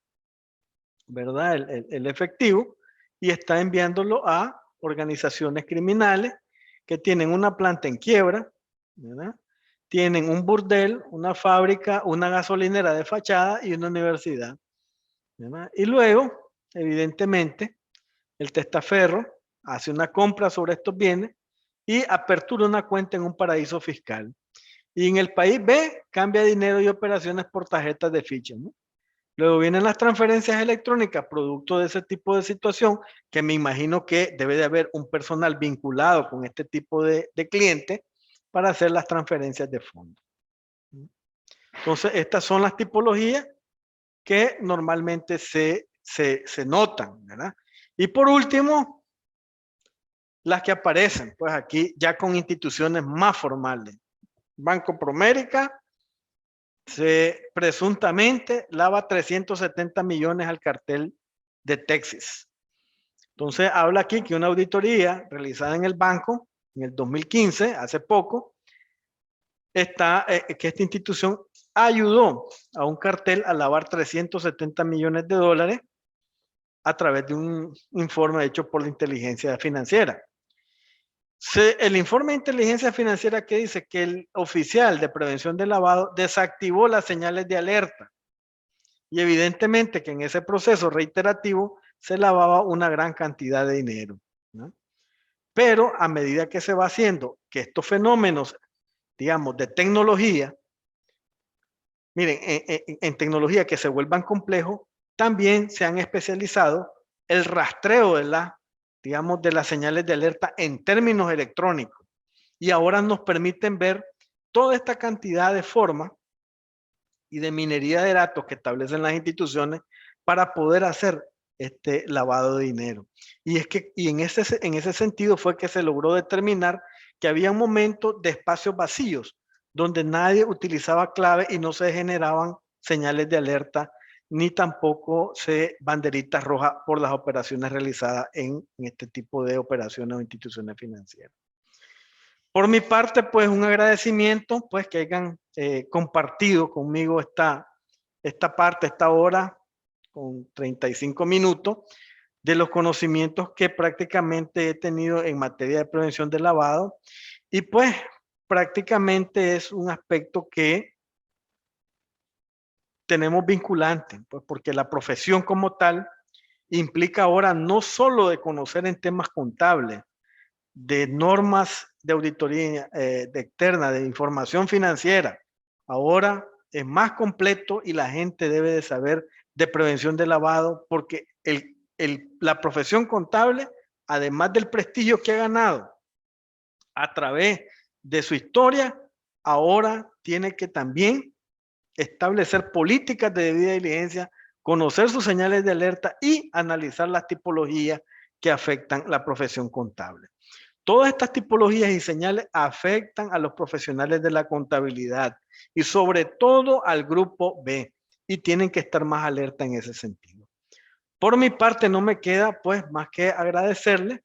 ¿verdad? El efectivo y está enviándolo a organizaciones criminales que tienen una planta en quiebra, ¿verdad? Tienen un burdel, una fábrica, una gasolinera de fachada y una universidad, ¿verdad? Y luego, evidentemente, el testaferro hace una compra sobre estos bienes y apertura una cuenta en un paraíso fiscal. Y en el país B cambia dinero y operaciones por tarjetas de ficha, ¿no? Luego vienen las transferencias electrónicas, producto de ese tipo de situación, que me imagino que debe de haber un personal vinculado con este tipo de cliente para hacer las transferencias de fondos. Entonces, estas son las tipologías que normalmente se notan, ¿verdad? Y por último, las que aparecen, pues aquí ya con instituciones más formales. Banco Promérica se presuntamente lava 370 millones al cartel de Texas. Entonces habla aquí que una auditoría realizada en el banco en el 2015, hace poco, está que esta institución ayudó a un cartel a lavar 370 millones de dólares a través de un informe hecho por la inteligencia financiera. El informe de inteligencia financiera que dice que el oficial de prevención de lavado desactivó las señales de alerta y evidentemente que en ese proceso reiterativo se lavaba una gran cantidad de dinero, ¿no? Pero a medida que se va haciendo que estos fenómenos, digamos, de tecnología, miren, en tecnología que se vuelvan complejos, también se han especializado el rastreo de digamos, de las señales de alerta en términos electrónicos. Y ahora nos permiten ver toda esta cantidad de formas y de minería de datos que establecen las instituciones para poder hacer este lavado de dinero. Y es que en ese sentido fue que se logró determinar que había un momento de espacios vacíos donde nadie utilizaba clave y no se generaban señales de alerta ni tampoco banderitas rojas por las operaciones realizadas en este tipo de operaciones o instituciones financieras. Por mi parte, pues un agradecimiento, pues que hayan compartido conmigo esta parte, esta hora, con 35 minutos, de los conocimientos que prácticamente he tenido en materia de prevención de lavado. Y pues prácticamente es un aspecto que tenemos vinculante, pues porque la profesión como tal implica ahora no solo de conocer en temas contables, de normas de auditoría externa, de información financiera, ahora es más completo y la gente debe de saber de prevención de lavado porque la profesión contable, además del prestigio que ha ganado a través de su historia, ahora tiene que también establecer políticas de debida diligencia, conocer sus señales de alerta y analizar las tipologías que afectan la profesión contable. Todas estas tipologías y señales afectan a los profesionales de la contabilidad y sobre todo al grupo B y tienen que estar más alerta en ese sentido. Por mi parte no me queda pues más que agradecerle